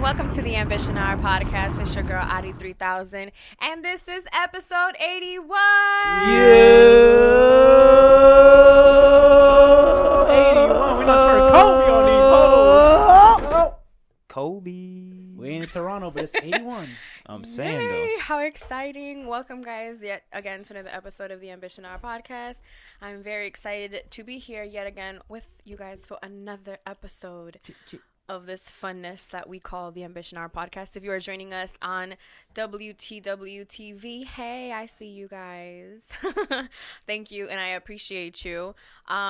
welcome to the Ambition Hour podcast. It's your girl, Adi 3000, and this is episode 81. Yeah! 81. We're not turning Kobe on these hoes. Kobe. We ain't in Toronto, but it's 81. I'm saying Yay, though. how exciting. Welcome, guys, yet again to another episode of the Ambition Hour podcast. I'm very excited to be here yet again with you guys for another episode of this funness that we call the Ambition Hour podcast. If you are joining us on WTW TV, hey, I see you guys. Thank you, and I appreciate you.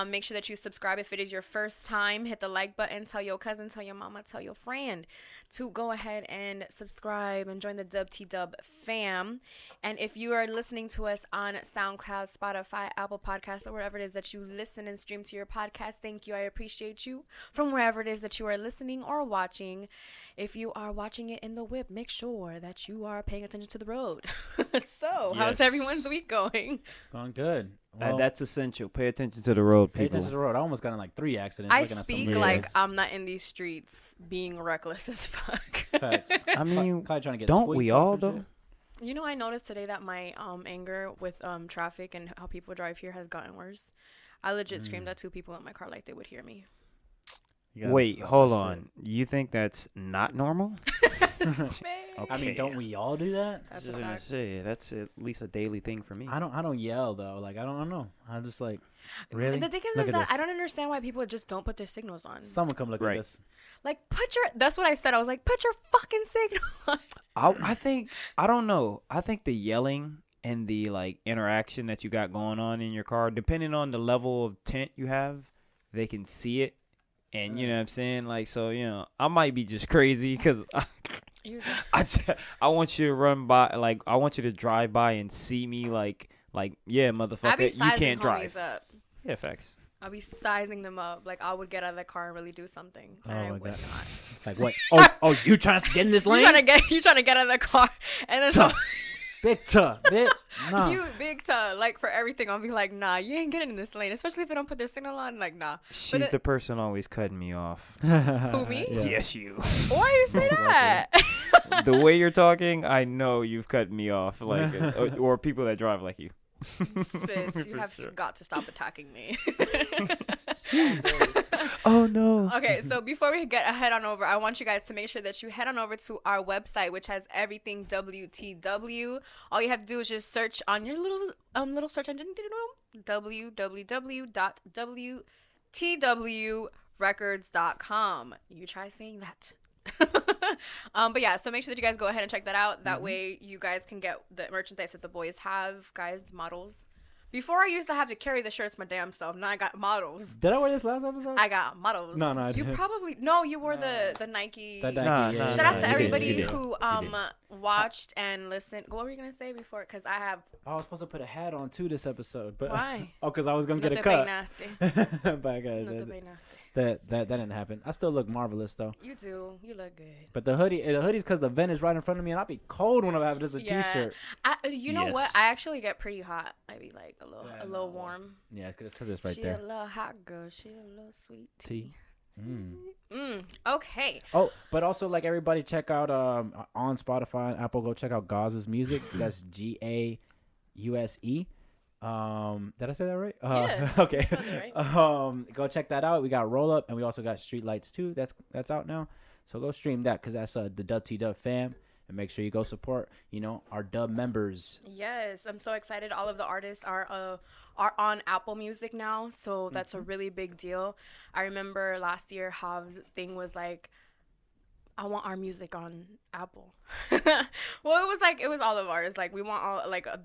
Make sure that you subscribe if it is your first time. Hit the like button. Tell your cousin, tell your mama, tell your friend to go ahead and subscribe and join the WTW fam. And if you are listening to us on SoundCloud, Spotify, Apple Podcasts, or wherever it is that you listen and stream to your podcast, thank you. I appreciate you from wherever it is that you are listening or watching. If you are watching it in the whip, make sure that you are paying attention to the road. So, how's Yes. everyone's week going? Going good. Well, That's essential. Pay attention to the road, pay people. attention to the road. I almost got in like 3 accidents. I looking at some speak videos. like I'm not in these streets being reckless as fuck. Facts. I mean, Probably trying to get don't tweets we up all and though? shit. You know, I noticed today that my anger with traffic and how people drive here has gotten worse. I legit screamed at 2 people in my car like they would hear me. You gotta Wait, stop hold that on. You think that's not normal? shit. I mean, don't we all do that? That's Just a gonna fact. say that's at least a daily thing for me. I don't yell though. Like I don't know. I'm just like, really. The thing is, Look at that this. I don't understand why people just don't put their signals on. Someone come look Right. at this. Like, that's what I said. I was like, put your fucking signal on. I think I don't know. I think the yelling and the like interaction that you got going on in your car, depending on the level of tint you have, they can see it. And you know what I'm saying? Like, so, you know, I might be just crazy because I want you to run by, like, I want you to drive by and see me like, yeah, I be motherfucker, you sizing can't homies drive. up. Yeah, facts. I'll be sizing them up. Like, I would get out of the car and really do something. Oh and I my would God. not. It's like what? Oh, you trying to get in this lane? You trying to get out of the car, and then Tough. Big tough, bit. Nah. you big time. Like, for everything, I'll be like, nah, you ain't getting in this lane. Especially if they don't put their signal on. Like, nah. She's it- the person always cutting me off. Who me? Yeah. Yes, you. Why you say that? The way you're talking, I know you've cut me off, like, or people that drive like you. Spitz, you For have sure. got to stop attacking me. Oh no. Okay, so before we head on over, I want you guys to make sure that you head on over to our website, which has everything WTW. All you have to do is just search on your little search engine, www.wtwrecords.com. You try saying that. But yeah, so make sure that you guys go ahead and check that out. That way you guys can get the merchandise that the boys have, guys, models. Before I used to have to carry the shirts my damn self. Now I got models. Did I wear this last episode? I got models. No, I You didn't. probably you wore the Nike. That Nike, Nah, yeah, nah, Shout yeah, out nah, to you everybody did. who You did. watched and listened. What were you gonna say before? Because I have I was supposed to put a hat on too this episode, but why? oh, because I was gonna No get te a cut. peinaste. But I got No te that, peinaste. that didn't happen. I still look marvelous though. You do. You look good. But the hoodie's because the vent is right in front of me, and I'll be cold when I have just a Yeah. t-shirt. You know what? Yes. I actually get pretty hot. I be like a Yeah, little no. warm. Yeah, because it's right She there. a little hot girl. She a little sweet tea. Tea. Okay. Oh, but also like everybody check out on Spotify and Apple. Go check out Gauze's music. That's GAUSE. Did I say that right? Yeah, Okay. you spelled it right. Go check that out. We got Roll Up, and we also got Street Lights too. That's out now. So go stream that because that's the WTW fam, and make sure you go support. Our dub members. Yes, I'm so excited. All of the artists are on Apple Music now, so that's a really big deal. I remember last year Hav's thing was like, I want our music on Apple. Well, it was all of ours. Like, we want all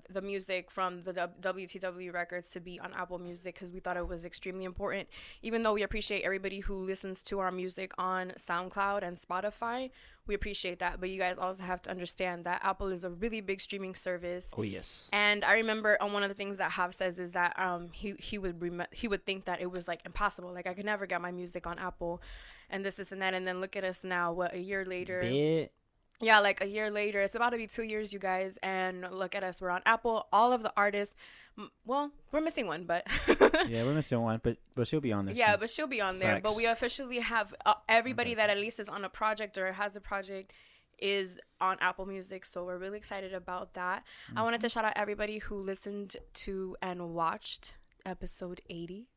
the music from the WTW records to be on Apple Music because we thought it was extremely important. Even though we appreciate everybody who listens to our music on SoundCloud and Spotify, we appreciate that. But you guys also have to understand that Apple is a really big streaming service. Oh yes. And I remember one of the things that Hav says is that he would think that it was like impossible. Like, I could never get my music on Apple, and this and that. And then look at us now. What, a year later? Bit. yeah, like a year later. It's about to be 2 years, you guys. And look at us. We're on Apple. All of the artists. Well, we're missing one, but Yeah, we're missing one, but she'll be on there. yeah, soon. but she'll be on there. But we Facts. officially have everybody that at least is on a project or has a project is on Apple Music. So we're really excited about that. I wanted to shout out everybody who listened to and watched episode 80.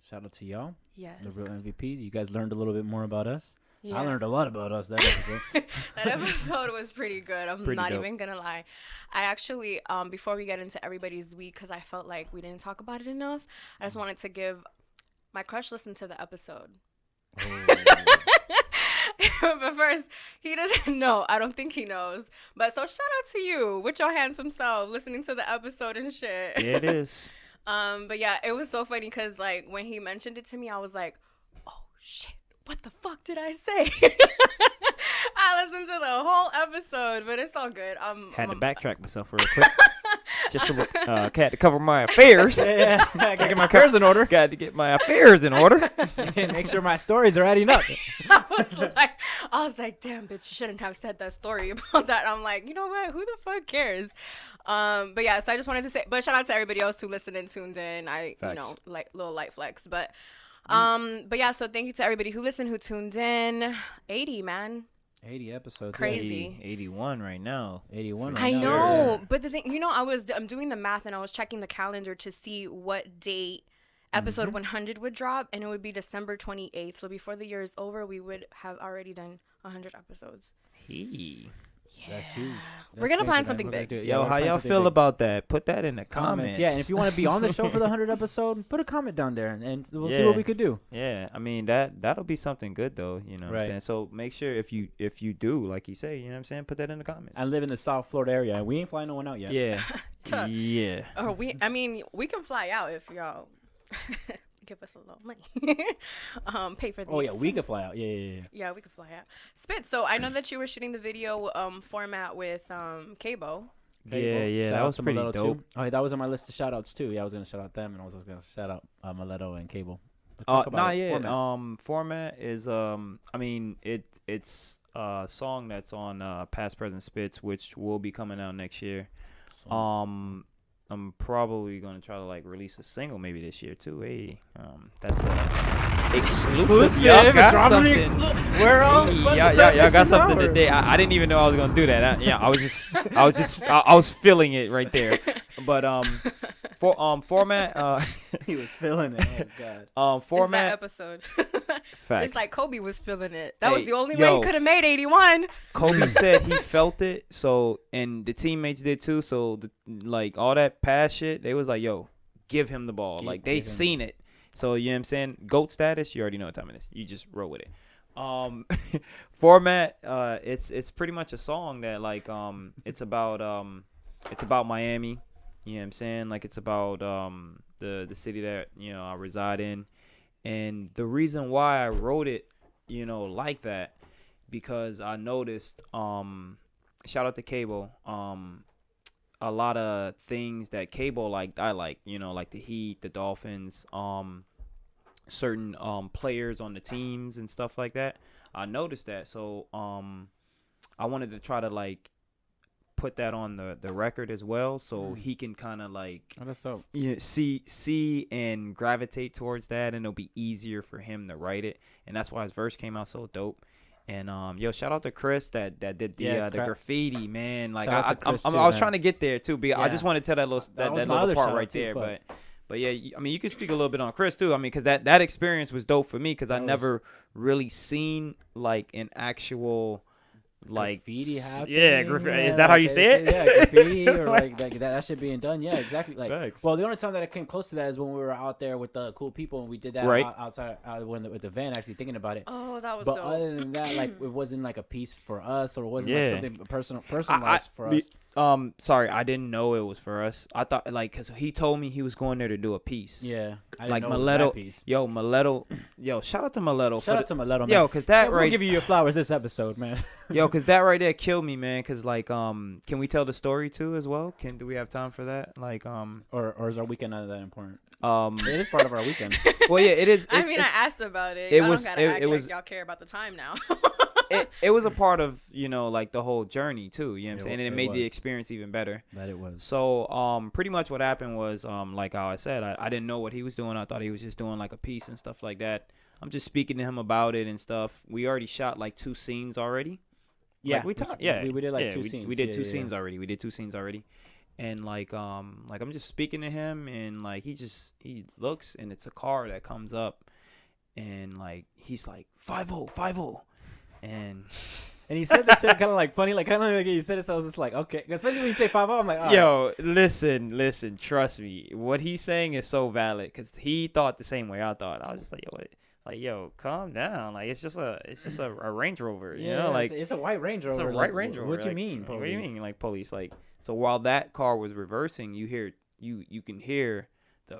Shout out to y'all, Yes. the real MVPs. You guys learned a little bit more about us. Yeah. I learned a lot about us that episode. That episode was pretty good. I'm Pretty not dope. even gonna lie. I actually, before we get into everybody's week, because I felt like we didn't talk about it enough, I just wanted to give my crush listen to the episode. But first, he doesn't know. I don't think he knows. But so shout out to you with your handsome self listening to the episode and shit. Yeah, it is. But yeah, it was so funny because like when he mentioned it to me, I was like, oh shit, what the fuck did I say? I listened to the whole episode, but it's all good. Had to backtrack myself real quick. Just to, had to cover my affairs. Yeah, I gotta get my affairs in order. Got to get my affairs in order. Make sure my stories are adding up. I was like, damn, bitch, you shouldn't have said that story about that. I'm like, you know what? Who the fuck cares? But yeah, so I just wanted to say, but shout out to everybody else who listened and tuned in. Facts. Like little light flex, but yeah, so thank you to everybody who listened, who tuned in. 80, man. 80 episodes. Crazy. 81 right now. 81. I right now. know, but the thing, I'm doing the math and I was checking the calendar to see what date episode 100 would drop, and it would be December 28th. So before the year is over, we would have already done 100 episodes. Hey. That's huge. We're gonna plan something big. Yo, how y'all feel about that? Put that in the comments. Yeah, and if you want to be on the show for the 100th episode, put a comment down there, and we'll see what we could do. Yeah, I mean that'll be something good though, you know what I'm Right. saying? So make sure if you do, like you say, you know what I'm saying, put that in the comments. I live in the South Florida area, and we ain't flying no one out yet. Yeah. Tuh. Yeah. Or we can fly out if y'all give us a little money. Pay for the Oh yeah, we expense. could fly out. Yeah. Yeah, we could fly out. Spit. So I know that you were shooting the video format with Cabo. Yeah, that was pretty dope. Too. Oh, yeah, that was on my list of shout outs too. Yeah, I was gonna shout out them, and I was also gonna shout out Mileto and Cable. Format is I mean it's a song that's on Past Present Spits, which will be coming out next year. I'm probably gonna try to like release a single maybe this year too. Hey, that's exclusive. Y'all got something. Where else? Y'all got something today. I didn't even know I was gonna do that. I was feeling it right there. But format. He was feeling it. Oh god. Format. It's that episode. Facts. It's like Kobe was feeling it. That was Hey, the only way he yo. could have made 81. Kobe said he felt it. So and the teammates did too. So like all that pass shit, they was like, "Yo, give him the ball." Like they seen it. So you know what I'm saying? GOAT status. You already know what time it is. You just roll with it. Format. It's pretty much a song that like it's about Miami. You know what I'm saying? Like it's about the city that I reside in, and the reason why I wrote it, like that, because I noticed shout out to Cable, a lot of things that Cable liked I like, like the Heat, the Dolphins, certain players on the teams and stuff like that. I noticed that, so I wanted to try to like put that on the record as well, so he can kind of like that's dope. see and gravitate towards that, and it'll be easier for him to write it, and that's why his verse came out so dope. And shout out to Chris that did the graffiti, man. Like I was trying to get there too, but I just want to tell that little part right there. But yeah, I mean, you can speak a little bit on Chris too. I mean, because that experience was dope for me, because I never really seen like an actual like graffiti happening. Yeah, is that how you say it? Yeah, graffiti or like that shit being done. Yeah, exactly. Like, Thanks. well, the only time that I came close to that is when we were out there with the cool people and we did that Right. outside with the van, actually thinking about it. Oh, that was But dope. other than that, like it wasn't like a piece for us, or it wasn't Yeah. like something personalized for us. Sorry, I didn't know it was for us. I thought like because he told me he was going there to do a piece. Yeah, I didn't Like know it was that Mileto, piece. Yo, shout out to Mileto. Shout out to Mileto, man. Yo, cause that we'll right, give you your flowers this episode, man. cause that right there killed me, man. Cause like, can we tell the story too as well? Do we have time for that? Like, or is our weekend not that important? it is part of our weekend. Well, yeah, it is. I mean, I asked about it. it I was- don't gotta act it like was- y'all care about the time now. it was a part of, you know, like the whole journey too. You know what I'm saying? And it made the was. experience even better. That it was. So pretty much what happened was like how I said, I didn't know what he was doing. I thought he was just doing like a piece and stuff like that. I'm just speaking to him about it and stuff. We already shot like 2 scenes already. Yeah, like, we talked. Yeah, we did like yeah, 2 we, scenes. We did Yeah, 2 yeah, scenes yeah. already. We did 2 scenes already. And like I'm just speaking to him, and like he looks, and it's a car that comes up, and like he's like 50, 50, and And he said this shit kind of like funny, like kind of like he said it. So I was just like, okay, especially when you say 5-0, I'm like, all right. yo, listen, trust me, what he's saying is so valid because he thought the same way I thought. I was just like, yo, what? Like, yo, calm down. Like, it's just a Range Rover, you know? Like, it's a white Range Rover. it's a like, white Range Rover. What you like, mean, What do you police? mean, like police? Like, so while that car was reversing, you can hear the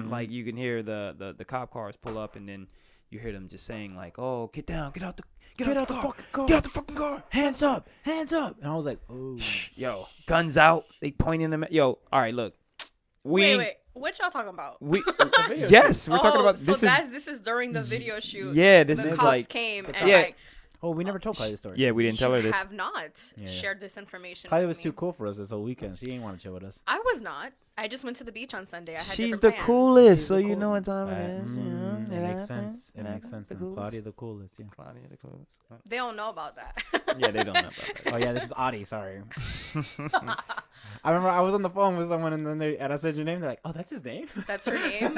like you can hear the cop cars pull up, and then you hear them just saying like, "Oh, get down, get out the fucking car, get out the fucking car, Hands up, hands up!" And I was like, oh, yo, guns out." They pointing them at yo. All right, look, Wait, what y'all talking about? we video yes, we're talking about So this. this is during the video shoot. Yeah, this the is cops like came and Yeah. like, oh, we never told Kylie the story. yeah, we didn't tell her you this. have not Yeah. shared this information. Kylie with was me. too cool for us this whole weekend. She ain't want to chill with us. I was not. I just went to the beach on Sunday. I had She's different the plans. coolest, She's so the you know cool- what time it is. You know, It makes sense. It makes sense. The And coolest. Claudia the coolest. Yeah. Claudia the coolest. They don't know about that. Yeah, they don't know about that. Oh yeah, this is Adi. Sorry. I remember I was on the phone with someone and I said your name. They're like, "Oh, that's his name." That's her name.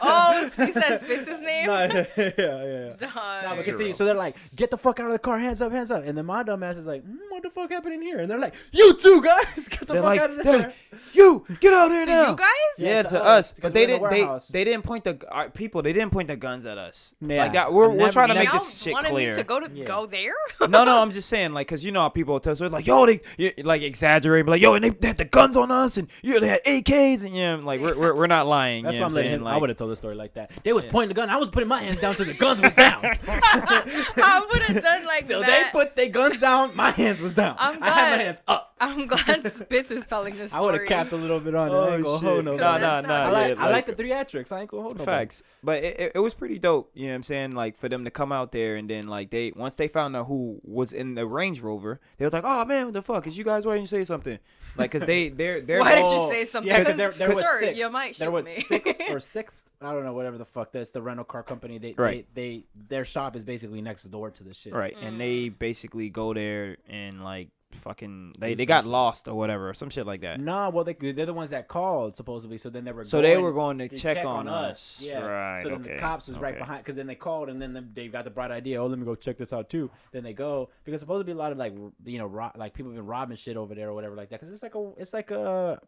Oh, so you said Spitz's name. No, yeah. Dog. No, but continue. So they're like, "Get the fuck out of the car, hands up, hands up." And then my dumb ass is like, "What the fuck happened in here?" And they're like, "You two guys, get the They're fuck like, out of they're there." like, you get out here To now. you guys? Yeah, to to us, us, because but they we're in the didn't. warehouse. They didn't point the people. They didn't point the guns at us. Yeah. Like that, we're Never- trying to make Y'all this shit wanted clear. me to Yeah. go there? No, I'm just saying, like, cause you know how people tell, so they're like, yo, they like exaggerate, but like, yo, and they had the guns on us, and they had AKs, and yeah, like we're not lying. That's you why know I'm what I'm letting saying? him. Like, I would have told the story like that. They was pointing the gun. I was putting my hands down till the guns was down. I would have done like Till they that. put their guns down, my hands was down. I'm I had my glad. hands up. I'm glad Spitz is telling this I story. would have capped a little bit on it. Oh, I ain't gonna shit. hold no. Cause Nah, that's nah, not- nah. I yeah, like the theatrics. I ain't gonna hold no. facts, but it was pretty dope. You know what I'm saying? Like for them to come out there and then like once they found out who was in the Range Rover, they was like, oh man, what the fuck? Is you guys waiting to say something? Like, cause they're Why did you all- say something? Yeah, because Because, they're what, sir, six. you might They're shoot what, me. sixth. I don't know, whatever the fuck. That's the rental car company. Right. They their shop is basically next door to the shit. Right, and they Mm. basically go there and like fucking Do they some got shit. lost or whatever, or some shit like that. Nah, well they're the ones that called supposedly. So then they were. So they were going to check on us. Yeah. Right. So then the okay, cops was right okay. behind because then they called and then they got the bright idea. Oh, let me go check this out too. Then they go because supposed to be a lot of like like people have been robbing shit over there or whatever like that. Because it's like a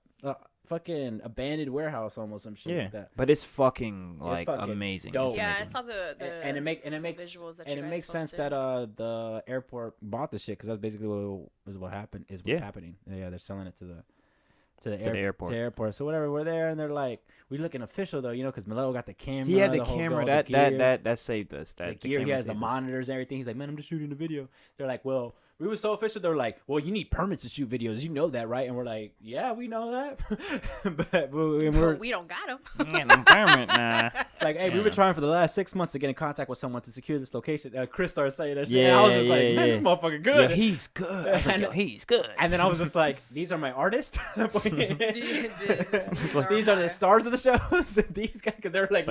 fucking abandoned warehouse almost some shit Yeah, like that. but it's fucking like fucking amazing. dope. It's Yeah, I amazing. saw the And it makes visuals that and you it guys makes sense posted. that the airport bought the shit because that's basically what happened is what's Yeah. happening. Yeah, they're selling it to the the airport. To the airport. So whatever, we're there and they're like, we looking official though, because Malone got the camera. He had the whole camera girl, the gear, that saved us. the That gear. He camera has the saved us. monitors and everything. He's like, man, I'm just shooting the video. They're like, well, we were so official. They're like, well, you need permits to shoot videos. You know that, right? And we're like, yeah, we know that. but we're we don't got them. Yeah, no permit, nah. like, hey, we've Yeah. been trying for the last 6 months to get in contact with someone to secure this location. Chris started saying that shit. and I was just like, man, this motherfucker good. Yeah, he's good. I was like, And- yo, he's good. And then I was just like, these are my artists. These are the my- stars of the shows. These guys, because they're like,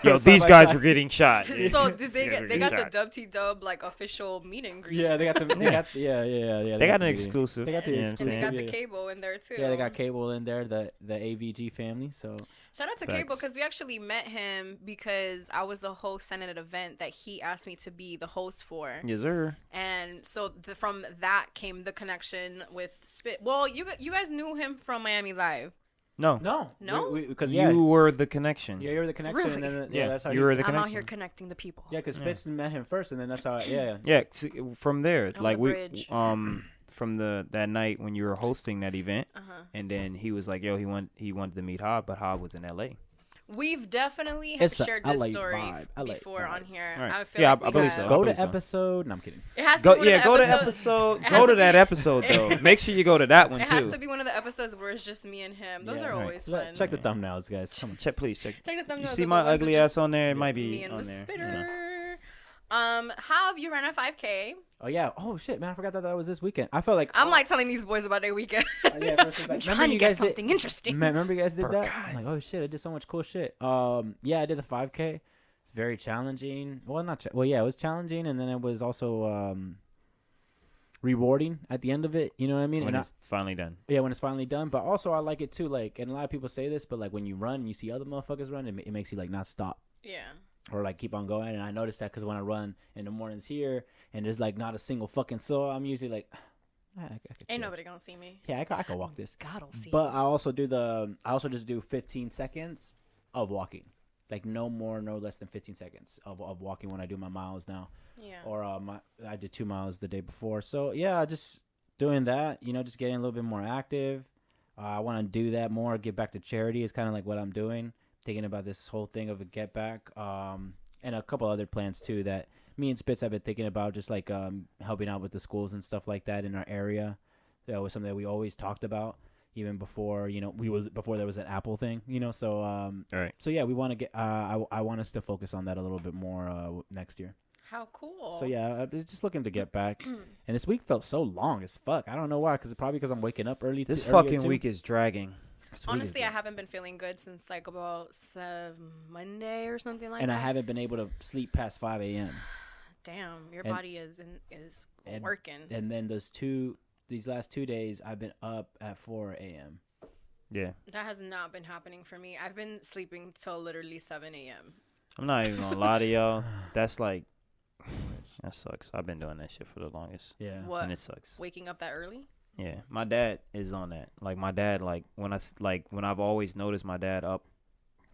Yo, side these by guys side. were getting shot. So did they get? They got the shot. Dub T Dub like official meet and greet. Yeah, they got the. They Yeah. got yeah. They got the an meeting. exclusive. They got the you know what I'm And they saying? got the Yeah. cable in there too. Yeah, they got Cable in there, the AVG family. So Shout out to Facts. Cable because we actually met him because I was the host at an event that he asked me to be the host for. Yes, sir. And so from that came the connection with Spit. Well, you guys knew him from Miami Live. No. No? because You were the connection. yeah, you're the connection. Really? And then, Yeah, that's how you were the I'm connection. out here connecting the people. Yeah, because Yeah. Spitz met him first, and then that's how. Yeah. Yeah, from there, On like the we, bridge. from that night when you were hosting that event, Uh-huh. and then he was like, "Yo, he wanted to meet Hob, but Hob was in L.A." We've definitely It's a shared this LA story vibe. LA before vibe. on here. Right. I feel Yeah, like I we believe have. so. Go believe to so. episode. No, I'm kidding. It has to Go, be one of yeah, the go to episodes. episode. It Go has to to that be- episode though. Make sure you go to that one It too. has to be one of the episodes where it's just me and him. Those Yeah, are right. always fun. Check the thumbnails, guys. Come on. Please check. Check the thumbnails You of see the my ones that ugly just ass on there? It might me be and on the there. spitter. you know. Have you ran a 5K? Oh yeah. Oh shit, man, I forgot that was this weekend. I felt like I'm like telling these boys about their weekend. yeah, first it's like, I'm remember trying to you get guys did- something interesting. Remember you guys did that? Forgot. I'm like, oh shit, I did so much cool shit. Yeah, I did the 5K. Very challenging. Well, not well, yeah, it was challenging, and then it was also rewarding at the end of it. You know what I mean? When And it's finally done. yeah, when it's finally done. But also, I like it too. Like, and a lot of people say this, but like when you run and you see other motherfuckers run, it makes you like not stop. Yeah. Or like keep on going. And I noticed that because when I run in the mornings here and there's like not a single fucking soul, I'm usually like, I could Ain't chill. nobody gonna see me. Yeah, I could walk this. God'll see. But I also just do 15 seconds of walking. Like no more, no less than 15 seconds of walking when I do my miles now. Yeah. Or I did 2 miles the day before. So yeah, just doing that, just getting a little bit more active. I want to do that more, get back to charity is kind of like what I'm doing. Thinking about this whole thing of a get back, and a couple other plans too that me and Spitz have been thinking about, just like helping out with the schools and stuff like that in our area. That was something that we always talked about, even before before there was an Apple thing, So All right. so yeah, we want to get. I want us to focus on that a little bit more next year. How cool. So yeah, I'm just looking to get back. And this week felt so long as fuck. I don't know why, because I'm waking up early. This earlier fucking too. week is dragging. This week is Honestly, I good. haven't been feeling good since like about Monday or something like And that. I haven't been able to sleep past 5 a.m. Damn, your And- body is and- working. And then these last 2 days, I've been up at 4 a.m. Yeah. That has not been happening for me. I've been sleeping till literally 7 a.m. I'm not even gonna lie to y'all. That's like, that sucks. I've been doing that shit for the longest. Yeah. What? And it sucks. Waking up that early? Yeah, my dad is on that. Like my dad, when I've always noticed my dad up,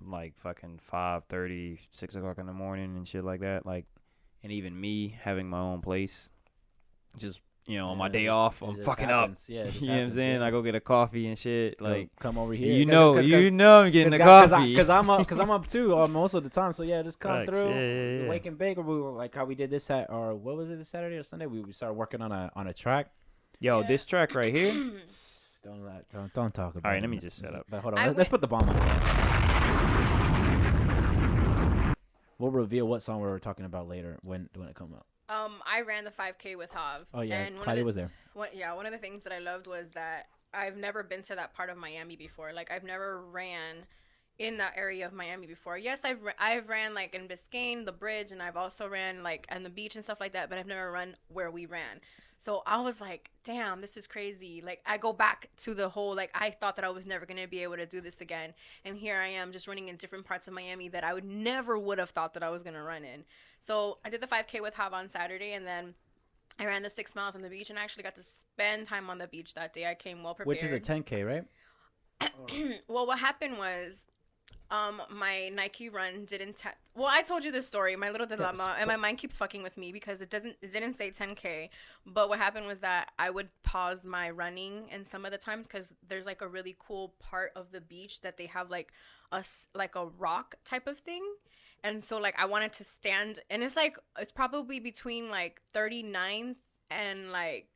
like fucking 5:30, 6 o'clock in the morning and shit like that. Like, and even me having my own place, just on my Yeah, day it off, just- I'm it just fucking happens. up. Yeah, it just You know what I'm happens, saying? yeah. I go get a coffee and shit. Go- Like, come over here. you know I'm getting a coffee. Because I'm up too most of the time. So yeah, just come Facts. through. Yeah. Wake and bake, or we were like how we did this or what was it, this Saturday or Sunday? We started working on a track. Yo, Yeah. this track right here. Don't talk about. All right, it. let me just shut up. But hold on, I let's put the bomb on. We'll reveal what song we were talking about later when it comes out. I ran the 5K with Hav. Oh yeah, and Claudia was there. one of the things that I loved was that I've never been to that part of Miami before. Like I've never ran in that area of Miami before. Yes, I've ran like in Biscayne, the bridge, and I've also ran like on the beach and stuff like that, but I've never run where we ran. So I was like, damn, this is crazy. Like I go back to the whole, like I thought that I was never going to be able to do this again. And here I am just running in different parts of Miami that I would have thought that I was going to run in. So I did the 5K with Hav on Saturday, and then I ran the 6 miles on the beach, and I actually got to spend time on the beach that day. I came well prepared. Which is a 10K, right? Well, what happened was, my Nike run didn't. Well, I told you this story, my little dilemma, and my mind keeps fucking with me because it didn't say 10K. But what happened was that I would pause my running, and some of the times because there's like a really cool part of the beach that they have like a rock type of thing. And so, like, I wanted to stand, and it's probably between, like, 39th and, like,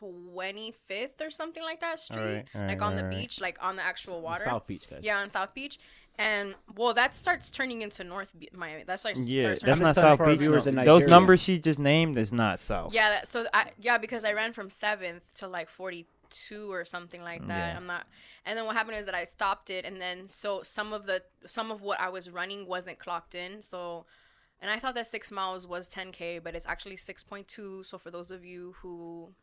25th or something like that street. All right, like, on the all right. beach, like, on the actual water. South Beach, guys. Yeah, on South Beach. And, well, that starts turning into Miami. That starts Yeah, starts that's turning not just telling South for our Beach. viewers in Those Nigeria. numbers she just named is not South. Yeah, because I ran from 7th to, like, 42 or something like that. Yeah. I'm not. And then what happened is that I stopped it, and then so some of what I was running wasn't clocked in. So, and I thought that 6 miles was 10K, but it's actually 6.2. So for those of you who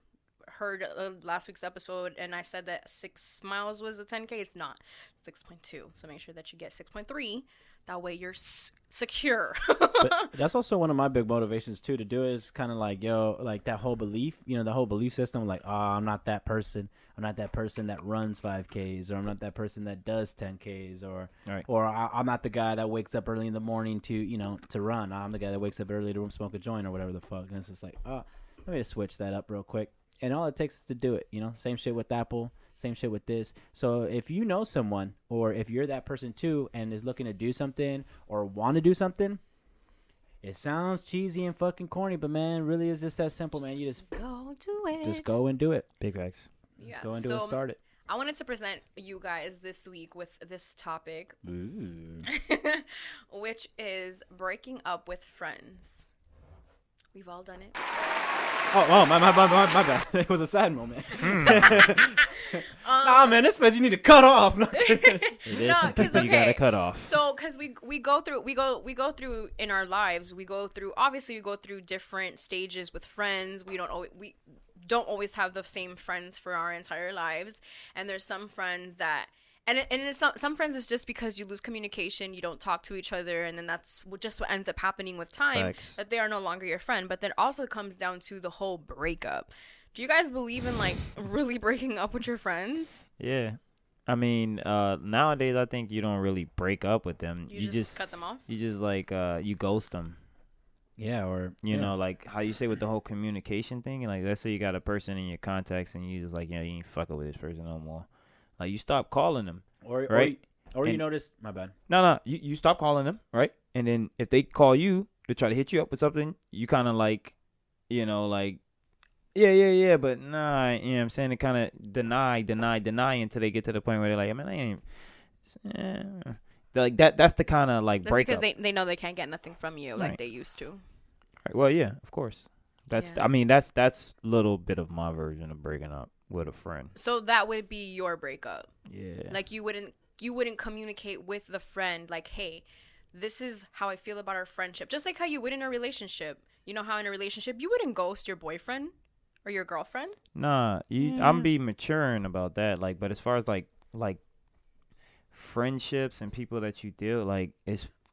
heard last week's episode and I said that 6 miles was a 10K, it's not. 6.2. So make sure that you get 6.3. That way you're secure. But that's also one of my big motivations too to do it, is kind of like, like that whole belief, the whole belief system, like, oh, I'm not that person. I'm not that person that runs 5Ks, or I'm not that person that does 10Ks, or Right. or I'm not the guy that wakes up early in the morning to run. I'm the guy that wakes up early to smoke a joint or whatever the fuck. And it's just like, oh, let me just switch that up real quick. And all it takes is to do it, Same shit with Apple, same shit with this. So if you know someone, or if you're that person too and is looking to do something or want to do something, it sounds cheesy and fucking corny, but man, really is just that simple, man. You just Go do it. just go and do it. Big facts. Yeah. Just go and do it. Start it. I wanted to present you guys this week with this topic, Ooh. which is breaking up with friends. We've all done it. Oh, my bad. It was a sad moment. Nah, man, this mess you need to cut off. It is No, something 'cause, you gotta okay. cut off. So, because we go through in our lives, we go through different stages with friends. We don't always have the same friends for our entire lives, and there's some friends that. And it's some friends it's just because you lose communication, you don't talk to each other, and then that's just what ends up happening with time, Facts. that they are no longer your friend. But then also comes down to the whole breakup. Do you guys believe in like really breaking up with your friends? Yeah. I mean, nowadays I think you don't really break up with them. You just cut them off? You just like you ghost them. Yeah, or You know, like how you say with the whole communication thing. Like let's say you got a person in your contacts and you just like, you ain't fucking with this person no more. Like you stop calling them. or Right. or you And- notice. My bad. No, you stop calling them, right? And then if they call you to try to hit you up with something, you kind of like, like, yeah, but nah, you know what I'm saying? They kind of deny until they get to the point where they're like, I mean, I ain't. They're like that's the kind of like That's breakup. because they know they can't get nothing from you like Right. they used to. Right, well, yeah, of course. That's Yeah. I mean that's a little bit of my version of breaking up with a friend. So that would be your breakup. Yeah. Like you wouldn't communicate with the friend like, hey, this is how I feel about our friendship. Just like how you would in a relationship. You know how in a relationship you wouldn't ghost your boyfriend or your girlfriend? Nah, I'm be maturing about that. Like, but as far as like friendships and people that you deal like,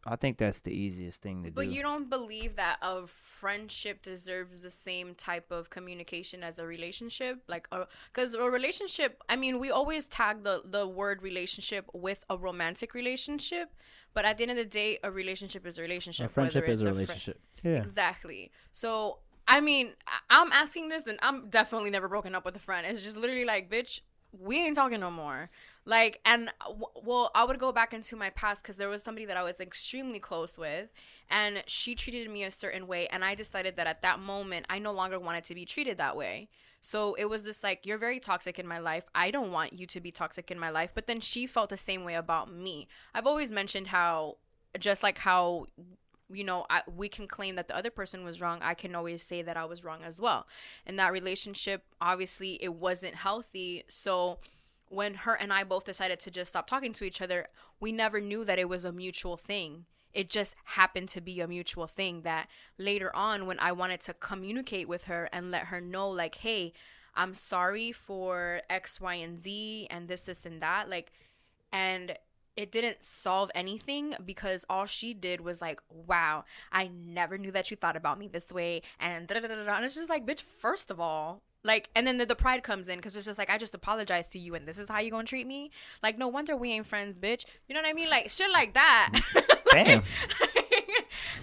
I think that's the easiest thing to do. But you don't believe that a friendship deserves the same type of communication as a relationship? Like, because a relationship, I mean, we always tag the word relationship with a romantic relationship. But at the end of the day, a relationship is a relationship. A friendship whether is it's a fri- relationship. Yeah. Exactly. So, I mean, I'm asking this, and I'm definitely never broken up with a friend. It's just literally like, bitch, we ain't talking no more. Like, and well, I would go back into my past because there was somebody that I was extremely close with, and she treated me a certain way, and I decided that at that moment, I no longer wanted to be treated that way. So it was just like, you're very toxic in my life. I don't want you to be toxic in my life. But then she felt the same way about me. I've always mentioned how, just like how, we can claim that the other person was wrong, I can always say that I was wrong as well. In that relationship, obviously, it wasn't healthy. So when her and I both decided to just stop talking to each other, we never knew that it was a mutual thing. It just happened to be a mutual thing that later on, when I wanted to communicate with her and let her know, like, hey, I'm sorry for X, Y, and Z and this, and that, like, and it didn't solve anything because all she did was like, wow, I never knew that you thought about me this way, and da-da-da-da-da. And it's just like, bitch, first of all, like, and then the pride comes in because it's just like, I just apologized to you and this is how you gonna treat me? Like, no wonder we ain't friends, bitch. You know what I mean? Like, shit like that. Damn.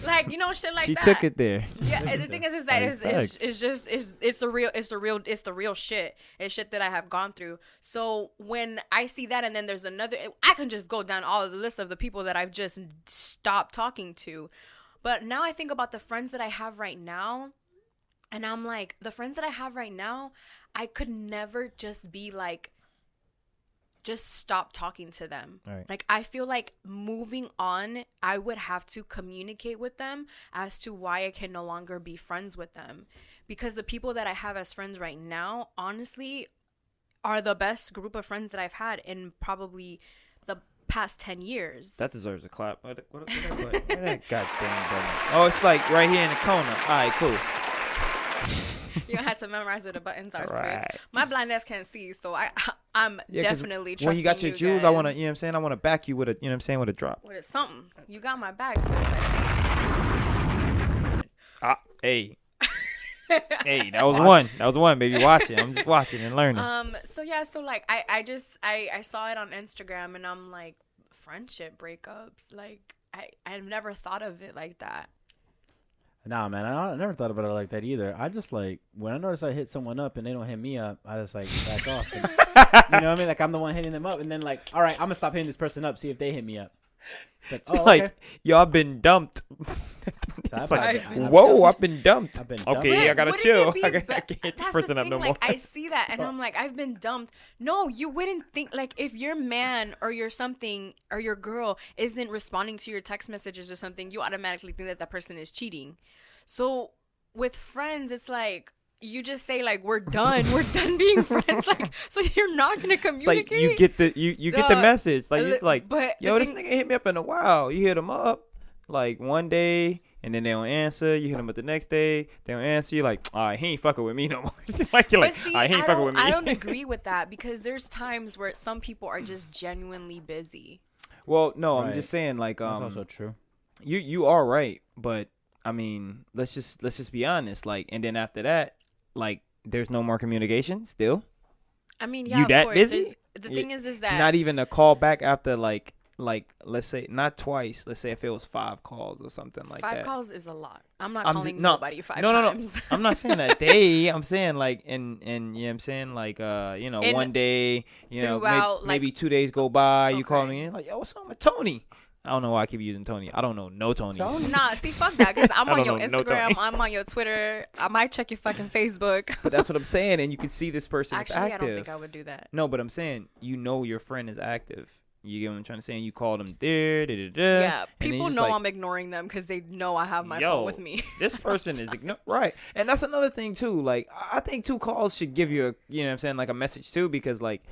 Like, shit like She that. took it there. Yeah, and the thing is that Like, it's the real shit. It's shit that I have gone through. So when I see that, and then there's another, I can just go down all of the list of the people that I've just stopped talking to. But now I think about the friends that I have right now, and I'm like, the friends that I have right now, I could never just be like, just stop talking to them. Right. Like, I feel like moving on, I would have to communicate with them as to why I can no longer be friends with them. Because the people that I have as friends right now, honestly, are the best group of friends that I've had in probably the past 10 years. That deserves a clap. What that goddamn button? Oh, it's like right here in the corner. All right, cool. You had to memorize where the buttons are. Right. So my blind ass can't see, so I'm Yeah, 'cause definitely trusting when you got your jewels, guys. I want to, I want to back you with a, with a drop. With something. You got my back, so I Hey. Hey, that was one. That was one, baby. Watching. I'm just watching and learning. So yeah, so like I saw it on Instagram and I'm like, friendship breakups. Like I've never thought of it like that. Nah, man, I never thought about it like that either. I just like when I notice I hit someone up and they don't hit me up, I just like back off. And, you know what I mean? Like I'm the one hitting them up, and then like, all right, I'm gonna stop hitting this person up, see if they hit me up. It's like, oh, like, okay. yo, I've been dumped. So It's I've like, been whoa, dumped. I've been dumped. I've been Okay, dumped. I gotta Wouldn't chill. it be I can't but hit this that's person the up thing, no like, more. I see that and I'm like, I've been dumped. No, you wouldn't think, like, if your man or your something or your girl isn't responding to your text messages or something, you automatically think that that person is cheating. So with friends, it's like you just say like we're done being friends. Like, so you're not gonna It's communicate. like you get the message. Like it's like, but yo, this nigga hit me up in a while. You hit him up like one day, and then they don't answer. You hit them up the next day, they don't answer. You like, all right, he ain't fucking with me no more. Like you're like, see, all right, he ain't fucking with me. I don't agree with that because there's times where some people are just genuinely busy. Well, no, I'm Right. just saying like That's also true. you are right, but I mean, let's just be honest. Like, and then after that, like, there's no more communication still. I mean, You yeah, of that course. busy? The thing is that Not even a call back after like let's say not twice. Let's say if it was 5 calls or something like that. 5 calls is a lot. I'm not I'm calling just- no, nobody 5 no, times. I'm not saying that day. I'm saying like and you know what I'm saying like you know In- one day, you know throughout, maybe 2 days go by, you call Okay. me and like, yo, what's up with Tony? I don't know why I keep using Tony. I don't know no Tonys. Tony? Nah, see, fuck that, because I'm I on don't your know no Instagram, Tonys. I'm on your Twitter, I might check your fucking Facebook. But that's what I'm saying, and you can see this person is Actually, I active. don't think I would do that. No, but I'm saying you know your friend is active. You get what I'm trying to say? And you call them there, da, da, da, Yeah, and then people you know just like, I'm ignoring them because they know I have my Yo, phone with me. This person is right, and that's another thing too. Like I think 2 calls should give you a, you know what I'm saying, like a message too, because like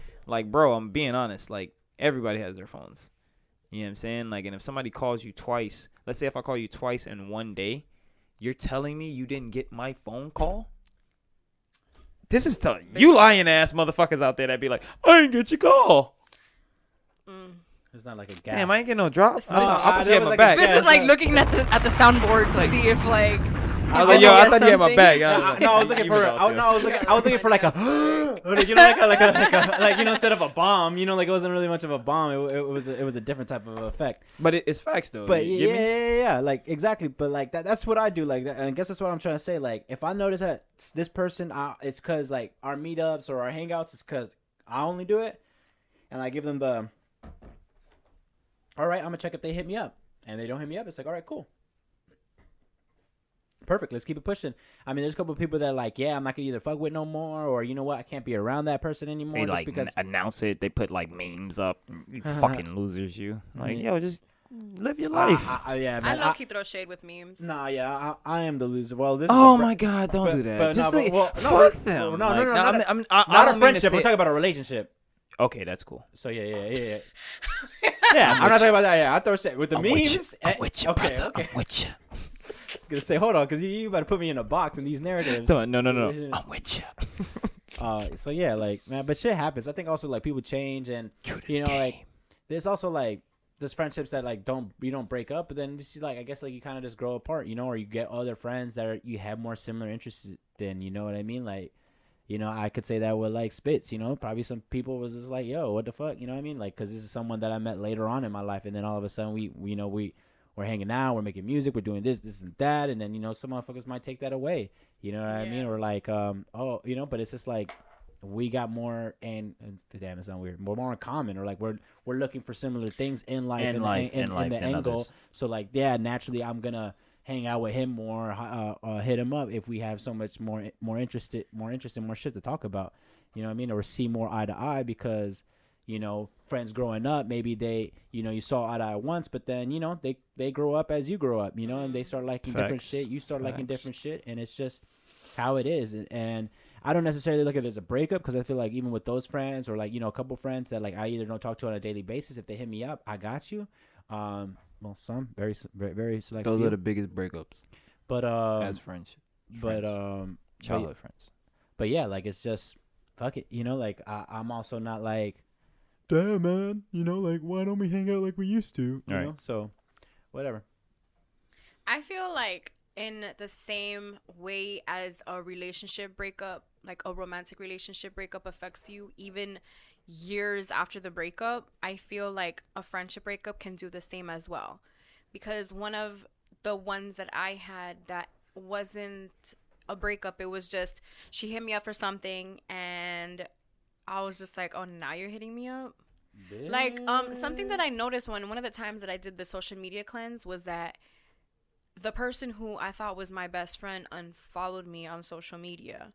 bro, I'm being honest. Like everybody has their phones. You know what I'm saying? Like, and if somebody calls you twice, let's say if I call you twice in one day, you're telling me you didn't get my phone call? This is telling you lying ass motherfuckers out there that be like, I didn't get your call. It's not like a gas. Damn, I ain't get no drop. Spitz- I thought you that had was my like a back. This Yeah, is like it's looking at the soundboard to see if like. I was like, yo, I thought you had my back. No, I was looking for. I was looking for like a, you know, like you know, instead of a bomb, you know, like it wasn't really much of a bomb. It was a different type of effect. But it's facts though. But You get me? yeah, like exactly. But like that's what I do. Like that, and I guess that's what I'm trying to say. Like if I notice that this person, it's because like our meetups or our hangouts is because I only do it, and I give them the. All right, I'm gonna check if they hit me up, and they don't hit me up. It's like, all right, cool. Perfect. Let's keep it pushing. I mean, there's a couple of people that are like, yeah, I'm not gonna either fuck with no more, or you know what, I can't be around that person anymore. They just like because announce it. They put like memes up. You fucking losers, you. Like, Yeah. yo, just live your life. yeah, I man. low key throw shade with memes. Nah, yeah, I am the loser. Well, this. Oh is my God! Don't but- do that. but Just no, like, but- well, no, fuck no, them. no, Like, no, I no, not mean, a- I not don't a mean to friendship. We're say- talking about a relationship. Okay, that's cool. So yeah. Yeah, I'm not talking about that. Yeah, I throw shit with the I'm with you. memes. I'm with you, okay, brother. okay. I'm with you. Gonna say, hold on, because you better put me in a box in these narratives. No. I'm with you. So yeah, like man, but shit happens. I think also like people change, and True to you know, the like game. there's also like there's friendships that like don't break up, but then just like I guess like you kind of just grow apart, you know, or you get other friends that are you have more similar interests than, you know what I mean? Like, you know, I could say that with like Spitz, you know, probably some people was just like, yo, what the fuck, you know what I mean? Like, because this is someone that I met later on in my life, and then all of a sudden we're hanging out, we're making music, we're doing this and that, and then, you know, some motherfuckers might take that away, you know what I mean? Yeah. Or like, oh, you know, but it's just like we got more, and damn, it sounds weird, more in common, or like we're looking for similar things in life, In and life, in the than end goal. others. So like, yeah, naturally, I'm gonna hang out with him more, hit him up if we have so much more interest and more shit to talk about. You know what I mean? Or see more eye to eye because, you know, friends growing up, maybe they, you know, you saw eye to eye once, but then, you know, they grow up as you grow up, you know, and they start liking different Facts. shit. You start liking Facts. different shit, and it's just how it is. And I don't necessarily look at it as a breakup because I feel like even with those friends or like, you know, a couple friends that like I either don't talk to on a daily basis, if they hit me up, I got you. Well, some very select. Those few. are the biggest breakups But as friendship. but Childhood friends. but yeah, like it's just fuck it, you know. Like I'm also not like, damn man, you know, like why don't we hang out like we used to, you Right. know? So whatever. I feel like in the same way as a relationship breakup, like a romantic relationship breakup affects you even years after the breakup, I feel like a friendship breakup can do the same as well. Because one of the ones that I had that wasn't a breakup, it was just she hit me up for something and I was just like, oh, now you're hitting me up? Like, something that I noticed one of the times that I did the social media cleanse was that the person who I thought was my best friend unfollowed me on social media,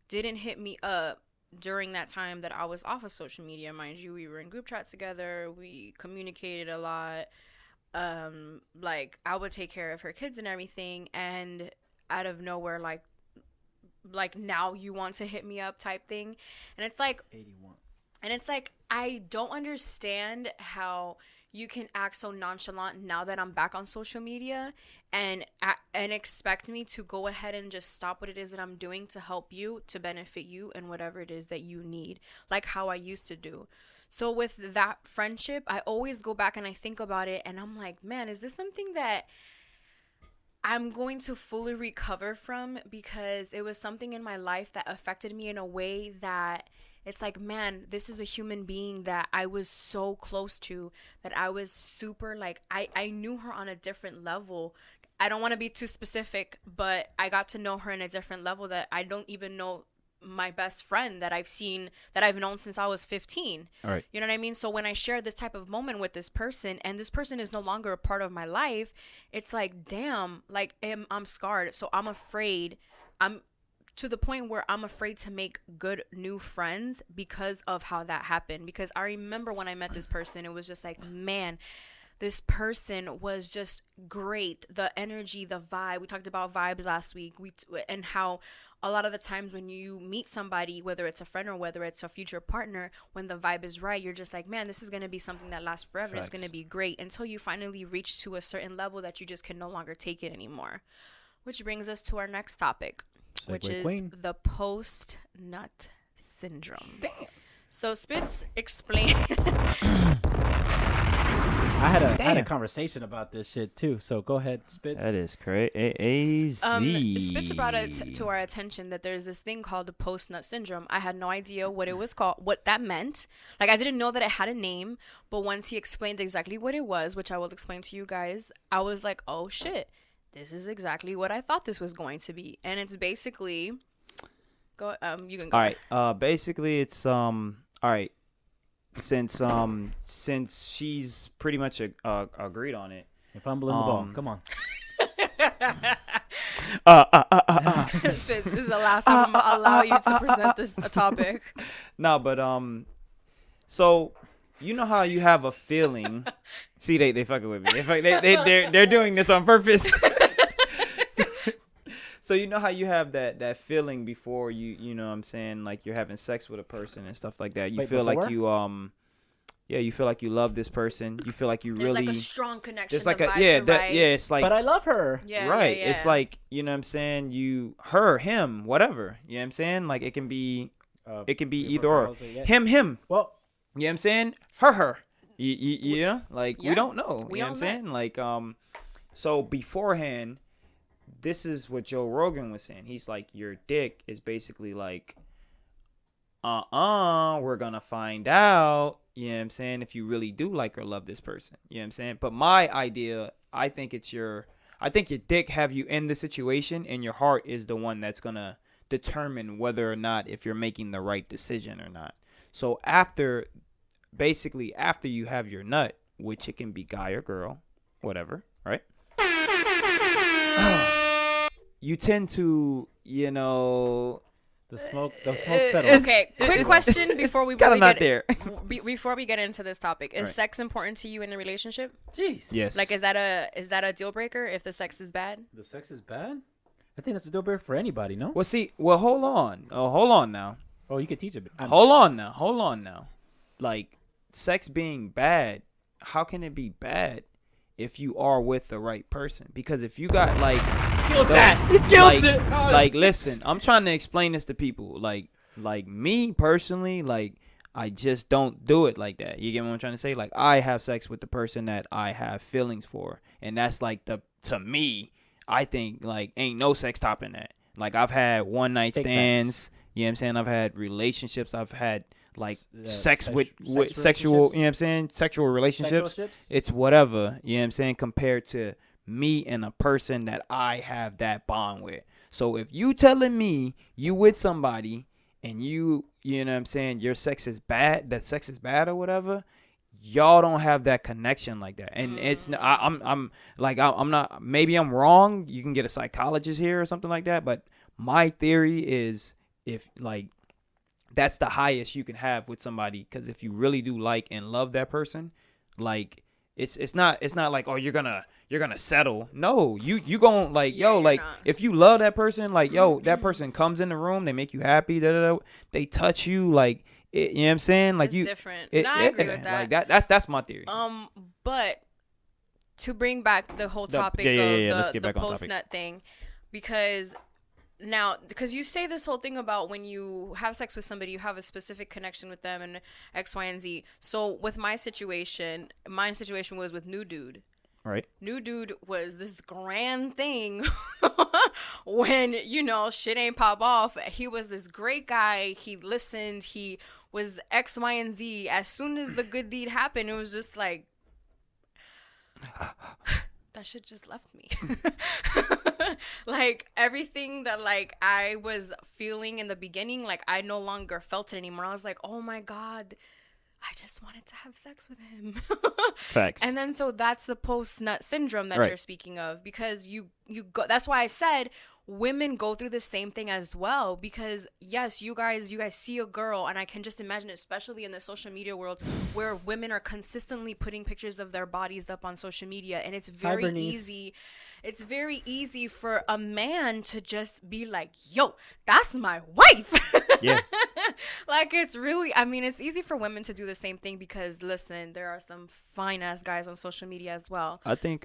didn't hit me up during that time that I was off of social media. Mind you, we were in group chats together, we communicated a lot. Like I would take care of her kids and everything, and out of nowhere, like now you want to hit me up type thing. And it's like 81. And it's like, I don't understand how you can act so nonchalant now that I'm back on social media and expect me to go ahead and just stop what it is that I'm doing to help you, to benefit you, and whatever it is that you need, like how I used to do. So with that friendship, I always go back and I think about it, and I'm like, man, is this something that I'm going to fully recover from? Because it was something in my life that affected me in a way that it's like, man, this is a human being that I was so close to, that I was super, like, I knew her on a different level. I don't want to be too specific, but I got to know her in a different level that I don't even know my best friend that I've known since I was 15. All right. You know what I mean? So when I share this type of moment with this person, and this person is no longer a part of my life, it's like, damn, like, I'm scarred. So I'm afraid. I'm to the point where I'm afraid to make good new friends because of how that happened. Because I remember when I met this person, it was just like, man, this person was just great. The energy, the vibe. We talked about vibes last week. And how a lot of the times when you meet somebody, whether it's a friend or whether it's a future partner, when the vibe is right, you're just like, man, this is going to be something that lasts forever. Facts. It's going to be great, until you finally reach to a certain level that you just can no longer take it anymore. Which brings us to our next topic, which is the post-nut syndrome. Damn. So Spitz, explain. I had a conversation about this shit too. So go ahead, Spitz. That is crazy. Spitz brought it to our attention that there's this thing called the post-nut syndrome. I had no idea what it was called, what that meant. Like, I didn't know that it had a name, but once he explained exactly what it was, which I will explain to you guys, I was like, oh shit, this is exactly what I thought this was going to be. And it's basically, you can go. All right. Basically, it's all right. Since she's pretty much agreed on it. If I'm blowing the ball, come on. Spitz, this is the last time I'm gonna allow you to present this topic. No, but so you know how you have a feeling. See, they fucking with me. They're doing this on purpose. So you know how you have that feeling before you know what I'm saying, like you're having sex with a person and stuff like that. You feel before? Like you you feel like you love this person. You feel like you There's really like a strong connection. There's like it's like, but I love her. Yeah, right. Yeah. It's like, you know what I'm saying, him, whatever. You know what I'm saying? Like it can be either or. Him. Well, you know what I'm saying? Her. You know? Like we don't know. You know what I'm saying? Like so beforehand, this is what Joe Rogan was saying. He's like, your dick is basically like, we're gonna find out, you know what I'm saying, if you really do like or love this person. You know what I'm saying? But my idea, I think your dick have you in the situation, and your heart is the one that's gonna determine whether or not if you're making the right decision or not. So after you have your nut, which it can be guy or girl, whatever, right? You tend to, you know, the smoke settles. Okay, quick question before we before we get into this topic. Is sex important to you in a relationship? Jeez. Yes. Like, is that a deal breaker if the sex is bad? The sex is bad? I think that's a deal breaker for anybody, no? Well, hold on. Hold on now. Oh, you can teach it. Hold on now. Like, sex being bad, how can it be bad if you are with the right person? Because if you got like like listen, I'm trying to explain this to people. Like me personally, like I just don't do it like that. You get what I'm trying to say? Like, I have sex with the person that I have feelings for, and that's like to me, I think like ain't no sex topping that. Like, I've had one night stands. You know what I'm saying? I've had relationships. I've had like sex with sexual, you know what I'm saying? Sexual relationships. It's whatever, you know what I'm saying, compared to me and a person that I have that bond with. So if you telling me you with somebody and you know what I'm saying, your sex is bad, that sex is bad or whatever, y'all don't have that connection like that. And it's I'm not, maybe I'm wrong. You can get a psychologist here or something like that, but my theory is, if like, that's the highest you can have with somebody, because if you really do like and love that person, like it's not like, oh, you're gonna you're gonna settle. No, you gon' like, Yeah, yo, you're like not. if you love that person, like, yo, that person comes in the room, they make you happy, they touch you, like, you know what I'm saying? Like, It's you, different. No, I agree with that. Like that's my theory. But to bring back the whole topic Let's of get the back on post topic. nut thing, because you say this whole thing about when you have sex with somebody, you have a specific connection with them and X, Y, and Z. So with my situation was with New Dude. Right. New Dude was this grand thing when, shit ain't pop off. He was this great guy. He listened. He was X, Y, and Z. As soon as the good deed happened, it was just like, that shit just left me. Like, everything that, like, I was feeling in the beginning, like, I no longer felt it anymore. I was like, oh my God, I just wanted to have sex with him. Facts. And then so that's the post-nut syndrome that Right. you're speaking of, because you go. That's why I said women go through the same thing as well, because yes, you guys see a girl, and I can just imagine, especially in the social media world, where women are consistently putting pictures of their bodies up on social media, and it's very easy. It's very easy for a man to just be like, yo, that's my wife. Yeah. Like, it's really, I mean, it's easy for women to do the same thing, because listen, there are some fine ass guys on social media as well. I think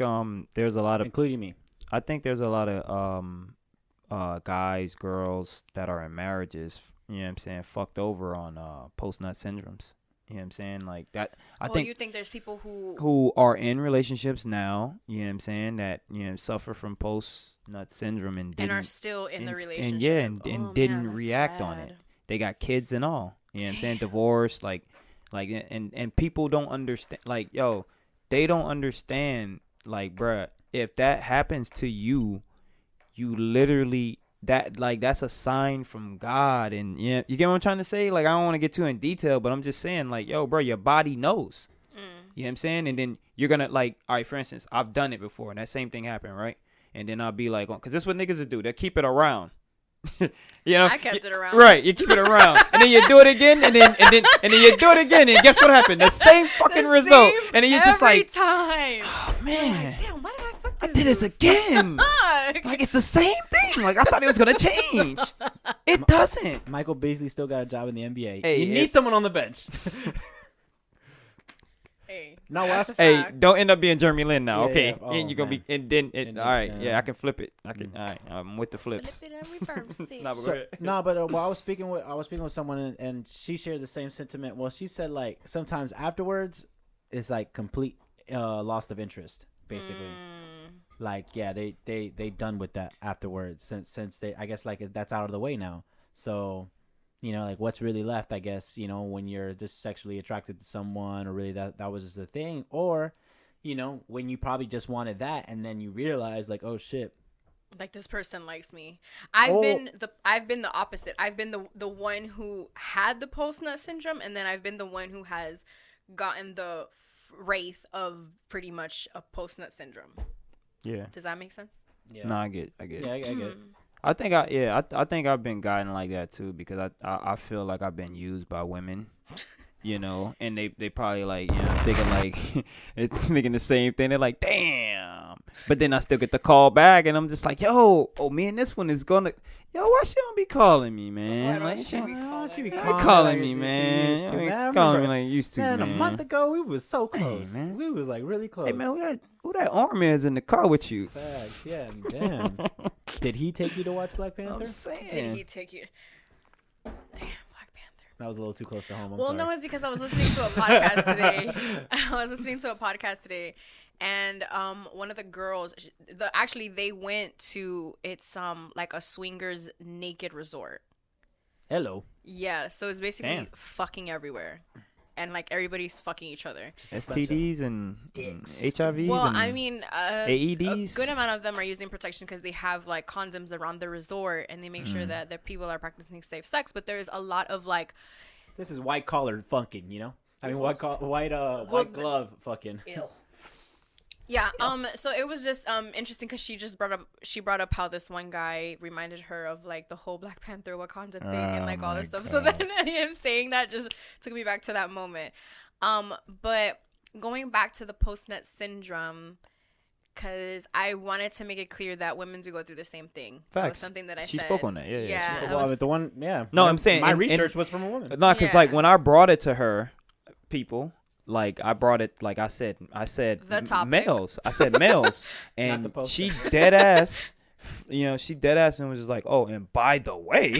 there's a lot of including me. I think there's a lot of guys, girls that are in marriages, you know what I'm saying, fucked over on post nut syndromes. You know what I'm saying? Like that. I think you think there's people who are in relationships now, you know what I'm saying, that, suffer from post nut syndrome and are still in the relationship. And yeah, and Oh, didn't man, that's react on it. sad. They got kids and all. You know what I'm saying? Divorced, like and people don't understand, like, yo, they don't understand, like, bruh, if that happens to you, you literally, that's a sign from God. And you get what I'm trying to say? Like, I don't want to get too in detail, but I'm just saying, like, yo, bro, your body knows. You know what I'm saying? And then you're gonna, like, all right, for instance, I've done it before, and that same thing happened, right? And then I'll be like, because this is what niggas will do. They'll keep it around. I kept it around. Right, you keep it around, and then you do it again, and then you do it again, and guess what happened? The same fucking result, and then you're just like, time. oh man, Like, damn, why did I fuck this? I did this again. Fuck. Like, it's the same thing. Like, I thought it was gonna change. It doesn't. Michael Beasley still got a job in the NBA. Hey, you need someone on the bench. Hey, No, that's a Hey, fact. don't end up being Jeremy Lin now, Yeah, okay? yeah. Oh, and you're gonna man. be, and then And all right, then, yeah, I can flip it. I can, all right, I'm with the flips. Flip it and reverse it. Nah, but go So, ahead. no, but I was speaking with someone, and she shared the same sentiment. Well, she said, like, sometimes afterwards it's like complete loss of interest, basically. Like, yeah, they done with that afterwards, since they, I guess, like, that's out of the way now. So, like, what's really left, I guess, when you're just sexually attracted to someone, or really that was just a thing, or when you probably just wanted that, and then you realize, like, oh shit, Like, this person likes me. I've been the opposite. I've been the one who had the post nut syndrome, and then I've been the one who has gotten the wraith of pretty much a post nut syndrome. Yeah. Does that make sense? yeah, No, I get it. yeah, I get it. I think I've been guiding like that too, because I feel like I've been used by women, and they probably, like, thinking like thinking the same thing. They're like, damn, but then I still get the call back, and I'm just like, yo, me and this one is gonna, why she don't be calling me, man? Why don't Like, she be calling me? calling like me, she man. used She to, ain't man. I calling me remember- like you used to, Man, man. a month ago we was so Hey, close. man. We was like really close. Hey man, who that arm is in the car with you? Facts, yeah, damn. Did he take you to watch Black Panther? I'm saying. Did he take you? Damn, Black Panther. That was a little too close to home. I'm Well, sorry. no, it's because I was listening to a podcast today. And one of the girls, they went to, it's like a swingers naked resort. Hello. Yeah, so it's basically Damn. fucking everywhere, and like everybody's fucking each other. STDs and dicks. HIVs. Well, and I mean, AEDs. a good amount of them are using protection because they have like condoms around the resort, and they make sure that the people are practicing safe sex. But there's a lot of like, This is white collar fucking, I mean, white glove fucking. yeah. So it was just interesting because she brought up how this one guy reminded her of like the whole Black Panther Wakanda thing and like all this my stuff. So God. then him saying that just took me back to that moment. But going back to the post nut syndrome, because I wanted to make it clear that women do go through the same thing. That was Facts. something that I She said. spoke on that. Yeah. Yeah. She that Well, was- the one, yeah. No, my- I'm saying my and- research was from a woman. No, because like Yeah. when I brought it to her, people, like I brought it, like I said The topic. males. I said males, the and poster. she dead ass. She dead ass and was just like, oh, and by the way.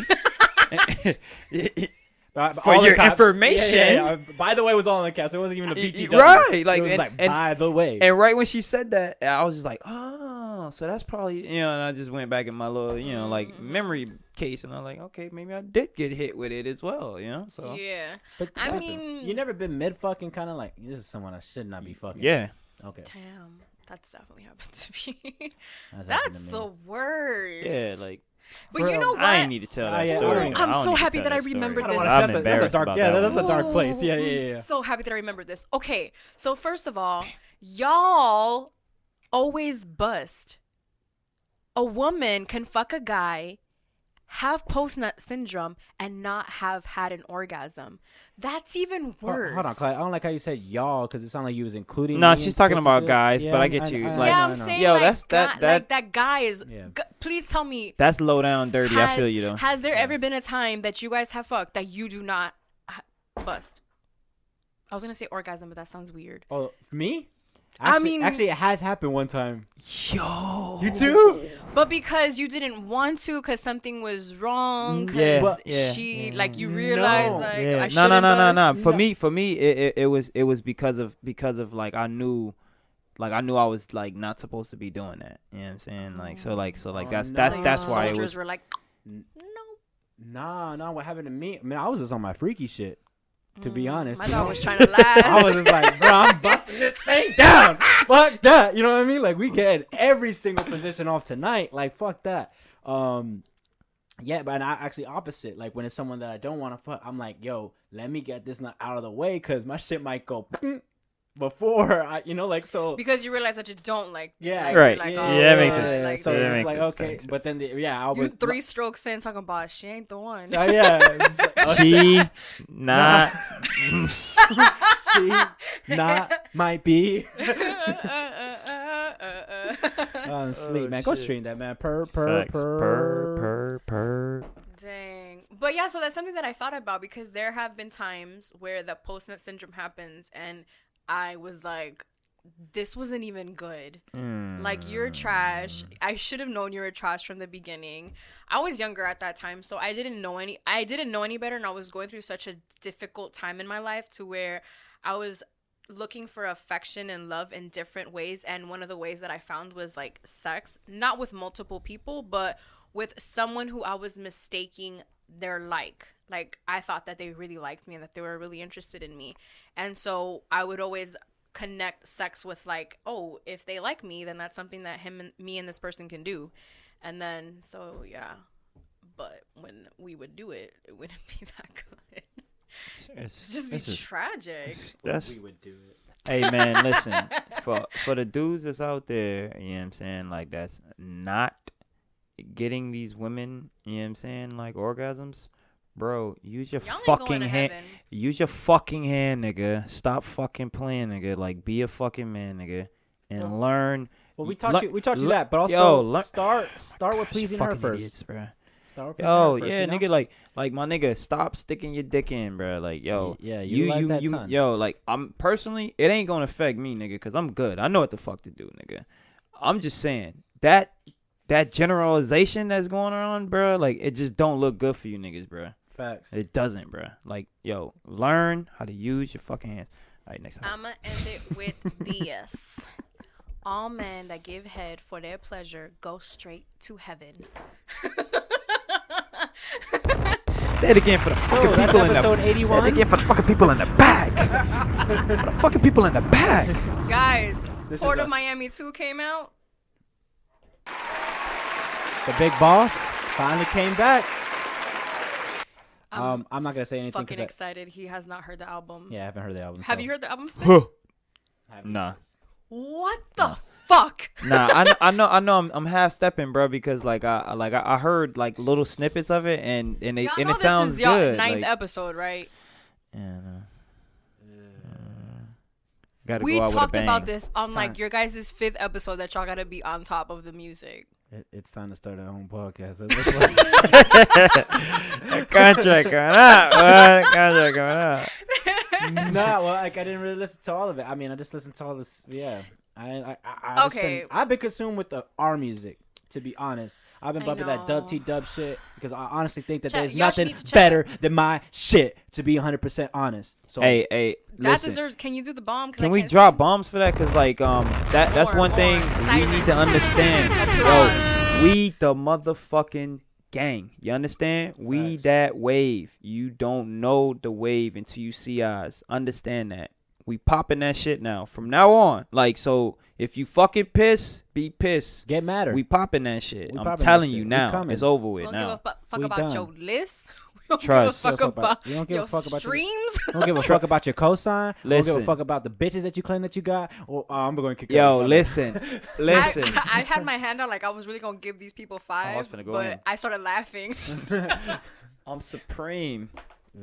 For All the your caps. information. Yeah. By the way, it was all in the caps. It wasn't even a BTW. Right, like, it was and- like, and- by the way. And right when she said that, I was just like, oh, so that's probably, and I just went back in my little, like memory case, and I'm like, okay, maybe I did get hit with it as well, so. Yeah. But I that- mean- you never been mid fucking kind of like, this is someone I should not be fucking. Yeah. Okay. Damn. That's definitely happened to me. happened That's to me. the worst. Yeah, like, But you know what? I ain't need to tell that yeah, story. I don't- man. I'm I don't so need to happy tell that I story. remembered I don't this. wanna- I'm that's a embarrassed dark, about yeah, that that's one. a dark place. Yeah. I'm so happy that I remembered this. Okay, so first of all, y'all always bust. A woman can fuck a guy, have post-nut syndrome, and not have had an orgasm. That's even worse. Hold on, Clyde. I don't like how you said y'all because it sounded like you was including. No, me she's in talking bits of about this. guys, Yeah, but I get you. Like, Yeah, I I'm know. saying Yo, like, that's- that, that- like that guy is. Yeah. Please tell me, That's low down dirty. I feel you, though. has there ever been a time that you guys have fucked that you do not bust? I was gonna say orgasm, but that sounds weird. Oh, me? I Actually, mean- actually, it has happened one time. Yo. You too? But because you didn't want to, because something was wrong, because Yeah, yeah, she, yeah. like, you realized, No. like, I No, shouldn't no. bust. For me, it was because of like I knew I was like not supposed to be doing that. You know what I'm saying? Like so Oh, that's no. that's why it Soldiers was. were like, N- no. Nah, what happened to me? I mean, I was just on my freaky shit, to be honest. My you dog know? was trying to laugh. I was just like, bro, I'm busting this thing down. Fuck that. You know what I mean? Like, we get every single position off tonight. Like, fuck that. Yeah, but I actually opposite. Like, when it's someone that I don't want to fuck, I'm like, yo, let me get this nut out of the way because my shit might go before I, like, so. Because you realize that you don't like. Yeah, like, Right. you're like, Yeah, oh, that makes God, sense. like, So Yeah, it's that makes like, sense. okay, That makes but then, I you was 3 strokes in talking about she ain't the one. yeah. It's like, oh, She not. she not might be. I'm asleep, man. Go shit. stream that, man. Facts. Per. Dang. But yeah, so that's something that I thought about because there have been times where the post-nut syndrome happens and I was like, this wasn't even good. Like, you're trash. I should have known you were trash from the beginning. I was younger at that time, so I didn't know any better, and I was going through such a difficult time in my life to where I was looking for affection and love in different ways, and one of the ways that I found was like sex, not with multiple people, but with someone who I was mistaking their like I thought that they really liked me and that they were really interested in me. And so I would always connect sex with like, oh, if they like me, then that's something that me and this person can do. And then so yeah, but when we would do it, it wouldn't be that good. It'd just be tragic. We would do it. Hey man, listen, for the dudes that's out there, you know what I'm saying, like that's not getting these women, you know what I'm saying, like orgasms, bro, use your Y'all ain't going fucking to hand. heaven. Use your fucking hand, nigga. Stop fucking playing, nigga. Like be a fucking man, nigga, and learn. Well, we taught you that, but also yo, start with pleasing her fucking first. idiots, bro. Start with pleasing Yo, her first, yeah, you know? nigga, like my nigga, stop sticking your dick in, bro. Like, yo, Yeah, utilize that you, time. yo, like I'm personally, it ain't gonna affect me, nigga, cause I'm good. I know what the fuck to do, nigga. I'm just saying that generalization that's going on, bro, like it just don't look good for you niggas, bro. Facts. It doesn't, bro. Like, yo, learn how to use your fucking hands. All right, next time. I'ma end it with this. All men that give head for their pleasure go straight to heaven. Say it again for the fucking that's people in the episode Say 81. it again for the fucking people in the back. For the fucking people in the back. Guys, This is Port of us. Miami 2 came out. The big boss finally came back. I'm I'm not gonna say anything fucking because excited. He has not heard the album. I haven't heard the album. Have so you heard the album? Spence? I haven't Nah. since. What the fuck? Nah, I know I'm half stepping, bro, because like I heard like little snippets of it and Y'all know it this sounds is y'all good. ninth like, episode, right? yeah, no. Gotta We go out with a talked bang. about this on like Time. your guys' 5th episode that y'all gotta be on top of the music. It's time to start our own podcast. That's Contract going out. What? Contract going out. nah, well, like I didn't really listen to all of it. I mean, I just listened to all this. Yeah, I just Okay. I've been consumed with the R music. To be honest, I've been I bumping that dub know. T dub shit because I honestly think that Chat, there's you actually nothing need to check better than my shit. To be 100% honest. So Hey, That listen. deserves. Can you do the bomb? 'Cause I Can we can't drop sing. bombs for that? Cause like that's More, one thing more. we Silence. need to understand. Applause. Yo, we the motherfucking gang. You understand? We Facts. that wave. You don't know the wave until you see us. Understand that. We popping that shit now. From now on. Like, so if you fucking piss, be pissed. get madder. We popping that shit. We I'm popping that telling shit. you We now. coming. It's over We with don't give a now. fuck We about done. your list. We don't Trust. give a fuck about You don't give your a fuck about your- streams. don't give a fuck about your cosign. Don't give a Listen. fuck about the bitches that you claim that you got. Or I'm going to kick. Yo, her. listen. Listen. I had my hand out like I was really gonna give these people five, finna go but in. I started laughing. I'm supreme. They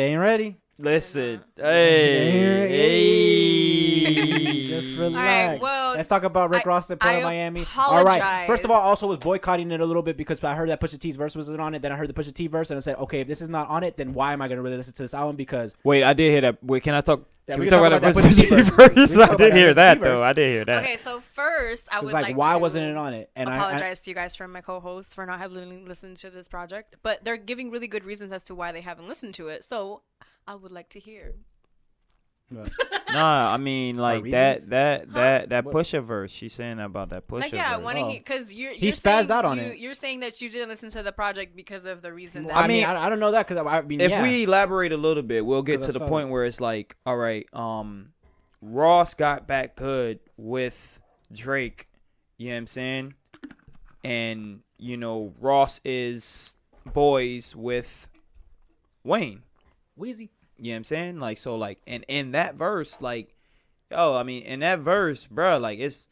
ain't ready. Listen. Hey. Hey. Just All right, relax. well, Let's talk about Rick Ross and Port I of Miami. All right. apologize. First of all, also was boycotting it a little bit because I heard that Pusha T's verse wasn't on it. Then I heard the Pusha T verse and I said, okay, if this is not on it, then why am I gonna really listen to this album? Because Wait, I did hear that. Wait, can I talk? Yeah, Can we we can talk talk about about that that Pusha T Pusha T verse. verse? We can talk I about did that hear Pusha T that verse. though. I did hear that. okay, so first I it would was like, why to wasn't it on it? And apologize to you guys for my co-hosts for not having listened to this project, but they're giving really good reasons as to why they haven't listened to it. So I would like to hear. Nah, I mean like reasons? that What? Pusha verse. She's saying about that Pusha Like, yeah, I verse. want to Oh. hear because you're He saying spazzed out on it. You're saying that you didn't listen to the project because of the reason that I mean, mean, I don't know that because I mean, If yeah. we elaborate a little bit, we'll get 'Cause to I the saw point that. where it's like, all right, Ross got back good with Drake, you know what I'm saying? And, you know, Ross is boys with Wayne. Wheezy. You know what I'm saying? Like, so, like, and in that verse, like, yo, I mean, in that verse, bro, like, it's,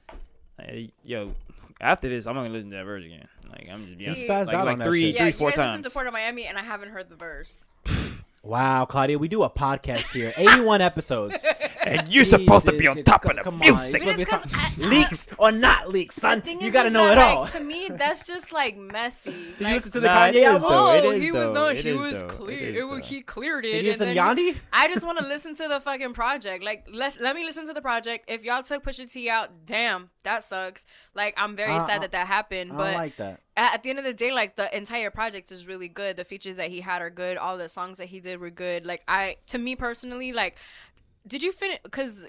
yo, after this, I'm going to listen to that verse again. Like, I'm just being See, honest. Spazzed out Like on that three, shit. yeah, you four guys times. listened to Port of Miami, and I haven't heard the verse. Wow, Claudia, we do a podcast here, 81 episodes. And you're supposed to be on Jesus, top of the come on, music. you're supposed to be Because top- I- leaks or not leaks, son. The thing You is, gotta is know that, it all. like, to me, that's just like messy. Did you Like, listen to the Nah, it Kanye is, album? though. It oh, is, he was though. on. It He is, was though. clear. It is, He cleared it. Did you and listen to then Yandi? I just want to listen to the fucking project. Like, let me listen to the project. If y'all took Pusha T out, damn, that sucks. Like, I'm very sad that happened. I But don't like that. at the end of the day, like, the entire project is really good. The features that he had are good. All the songs that he did were good. Like, to me personally, like, did you finish? Because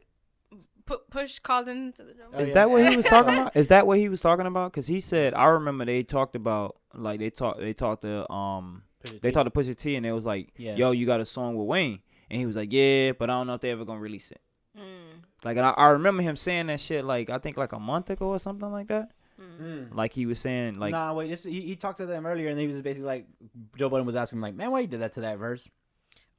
Push called into the Oh, Is yeah. that what he was talking about? Is that what he was talking about? Because he said, I remember they talked about, like, they talked to Pusha T, and it was like, Yeah. yo, you got a song with Wayne. And he was like, yeah, but I don't know if they ever gonna release it. Mm, Like, and I remember him saying that shit, like, I think like a month ago or something like that. mm. Like, he was saying, like, nah, wait. He talked to them earlier, and he was just basically like, Joe Budden was asking him, like, man, why you did that to that verse?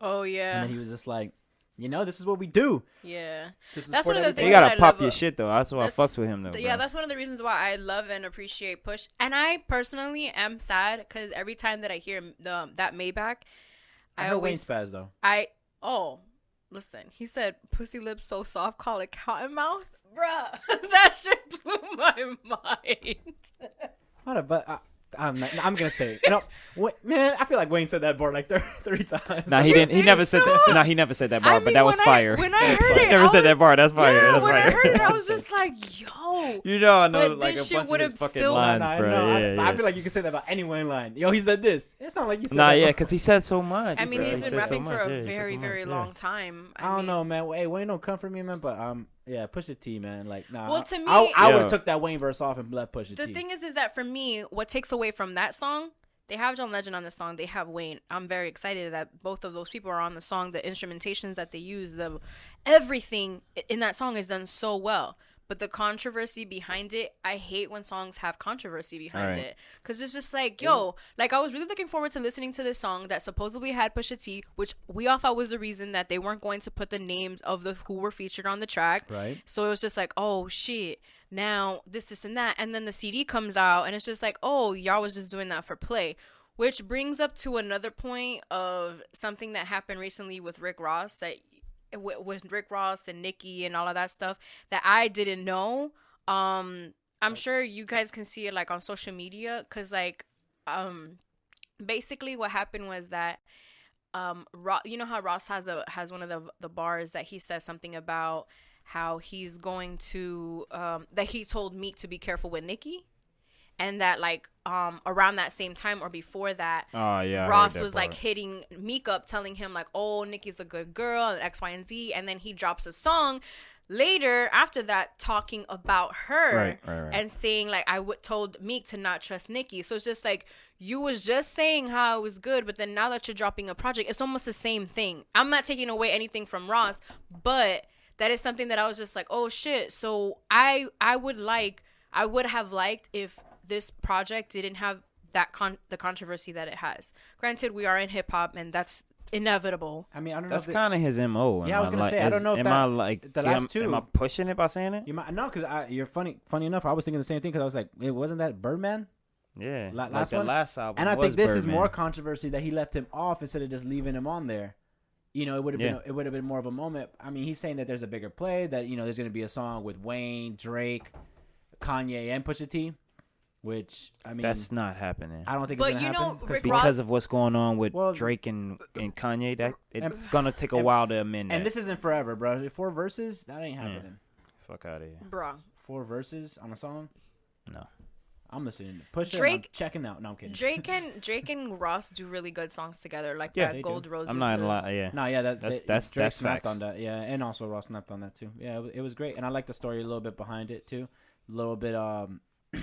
Oh, yeah. And then he was just like, you know, this is what we do. Yeah. This is That's for one of the everything. you things gotta that I pop love, your shit, though. That's why I that's- fucks with him, though. Yeah, bro. that's one of the reasons why I love and appreciate Push. And I personally am sad because every time that I hear that Maybach, I I heard Wayne always spaz though. listen. He said, "Pussy lips so soft, call it cotton mouth." Bruh, that shit blew my mind. But I'm gonna say it. You know, man, I feel like Wayne said that bar like 30 times. Nah, he didn't. He think never said that. so? Nah, he never said that bar, I but mean, that was when fire. When I That's heard fire. it, Never I said was- that bar. That's fire. Yeah, That's when I fire. heard it, I was just like, "Yo." You know, I know But like this a shit bunch of would've his fucking still- lines, I bro. know. Yeah, I feel like you can say that about any Wayne line. Yo, he said this. It sounds like you said Nah, that. yeah, bro. because he said so much. I mean, He he's said been so rapping for much. a Yeah, he said very, so much, very yeah. long time. I don't mean, know, man. Hey, Wayne don't come for me, man. But yeah, Pusha T, man. Like, nah. Well, to me- I would Yo. have took that Wayne verse off and let Pusha The T. thing is that for me, what takes away from that song, they have John Legend on the song. They have Wayne. I'm very excited that both of those people are on the song. The instrumentations that they use, everything in that song is done so well. But the controversy behind it, I hate when songs have controversy behind Right. it. Because it's just like, yo, like I was really looking forward to listening to this song that supposedly had Pusha T, which we all thought was the reason that they weren't going to put the names of who were featured on the track. Right. So it was just like, oh shit, now this and that. And then the CD comes out and it's just like, oh, y'all was just doing that for play. Which brings up to another point of something that happened recently with Rick Ross that with Rick Ross and Nicki and all of that stuff that I didn't know. I'm sure you guys can see it like on social media, because like basically what happened was that you know how Ross has one of the bars that he says something about how he's going to that he told Meek to be careful with Nicki, and that like around that same time or before that, Ross was like hitting Meek up, telling him like, oh, Nicki's a good girl and X, Y, and Z, and then he drops a song later after that talking about her and saying like told Meek to not trust Nicki. So it's just like, you was just saying how it was good, but then now that you're dropping a project, it's almost the same thing. I'm not taking away anything from Ross, but that is something that I was just like, oh shit. So I would have liked if this project didn't have that the controversy that it has. Granted, we are in hip hop and that's inevitable. I mean, I don't know. That's kind of his MO. Yeah, I was gonna say, I don't know if I like the last two. Am I pushing it by saying it? You might no, because you're funny. Funny enough, I was thinking the same thing, because I was like, it wasn't that Birdman. Yeah, last one. one. Last album. And I think this is Birdman. more controversy that he left him off instead of just leaving him on there. You know, it would have been more of a moment. I mean, he's saying that there's a bigger play, that there's gonna be a song with Wayne, Drake, Kanye, and Pusha T. Which, I mean, that's not happening. I don't think but it's going to happen. Rick because Ross, of what's going on with Drake and Kanye, that it's going to take a while to amend that. And this isn't forever, bro. 4 verses? That ain't happening. Fuck out of here. Bro. 4 verses on a song? No. I'm listening. Pusha, Drake, I'm checking out. No, I'm kidding. Drake and Ross do really good songs together, like yeah, that Gold Roses. I'm not gonna lie. Yeah. No, yeah, that's Drake snapped facts. on that. Yeah, and also Ross snapped on that too. Yeah, it was great, and I like the story a little bit behind it too. A little bit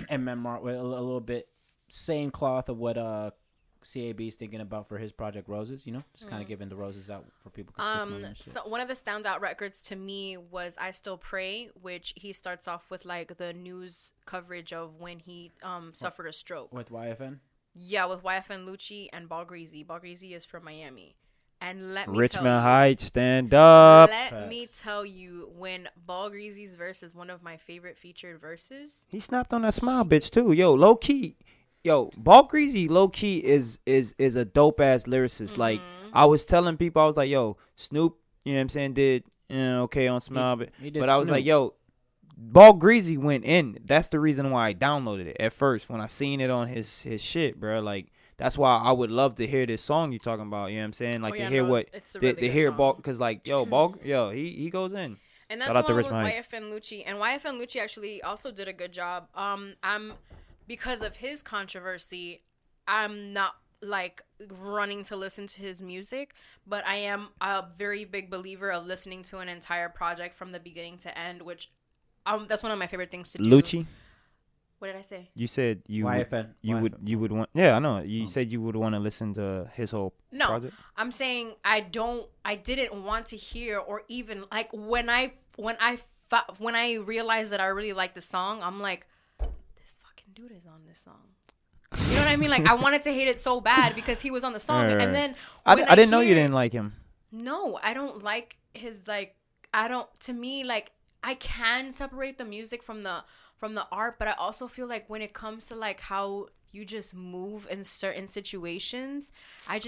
and memoir with a little bit same cloth of what CAB is thinking about for his project Roses, just kind of giving the roses out for people. So one of the standout records to me was I Still Pray, which he starts off with like the news coverage of when he suffered a stroke. With YFN? Yeah, with YFN Lucci and Ball Greasy. Ball Greasy is from Miami. And let me Richmond tell you, Heights, stand up. Let me tell you, when Ball Greasy's verse is one of my favorite featured verses. He snapped on that smile bitch too. Yo, low key. Yo, Ball Greasy low key is a dope ass lyricist. Mm-hmm. Like I was telling people, I was like, yo, Snoop, you know what I'm saying, did okay on Smile, but I was like, yo, Ball Greasy went in. That's the reason why I downloaded it at first when I seen it on his shit, bro. Like that's why I would love to hear this song you talking about. You know what I'm saying? Like to hear hear Ball, because like Ball, he goes in. And that's the one with YFN Lucci, and YFN Lucci actually also did a good job. Because of his controversy, I'm not like running to listen to his music, but I am a very big believer of listening to an entire project from the beginning to end, which that's one of my favorite things to do. Lucci? What did I say? You said YFN. You would want. Yeah, I know. You said you would want to listen to his whole project. No, I'm saying I didn't want to hear, or even like when I realized that I really liked the song, I'm like, dude is on this song. You know what I mean? Like I wanted to hate it so bad because he was on the song, right. And then I didn't know you didn't like him. No, I don't like his to me, like I can separate the music from the art, but I also feel like when it comes to like how you just move in certain situations,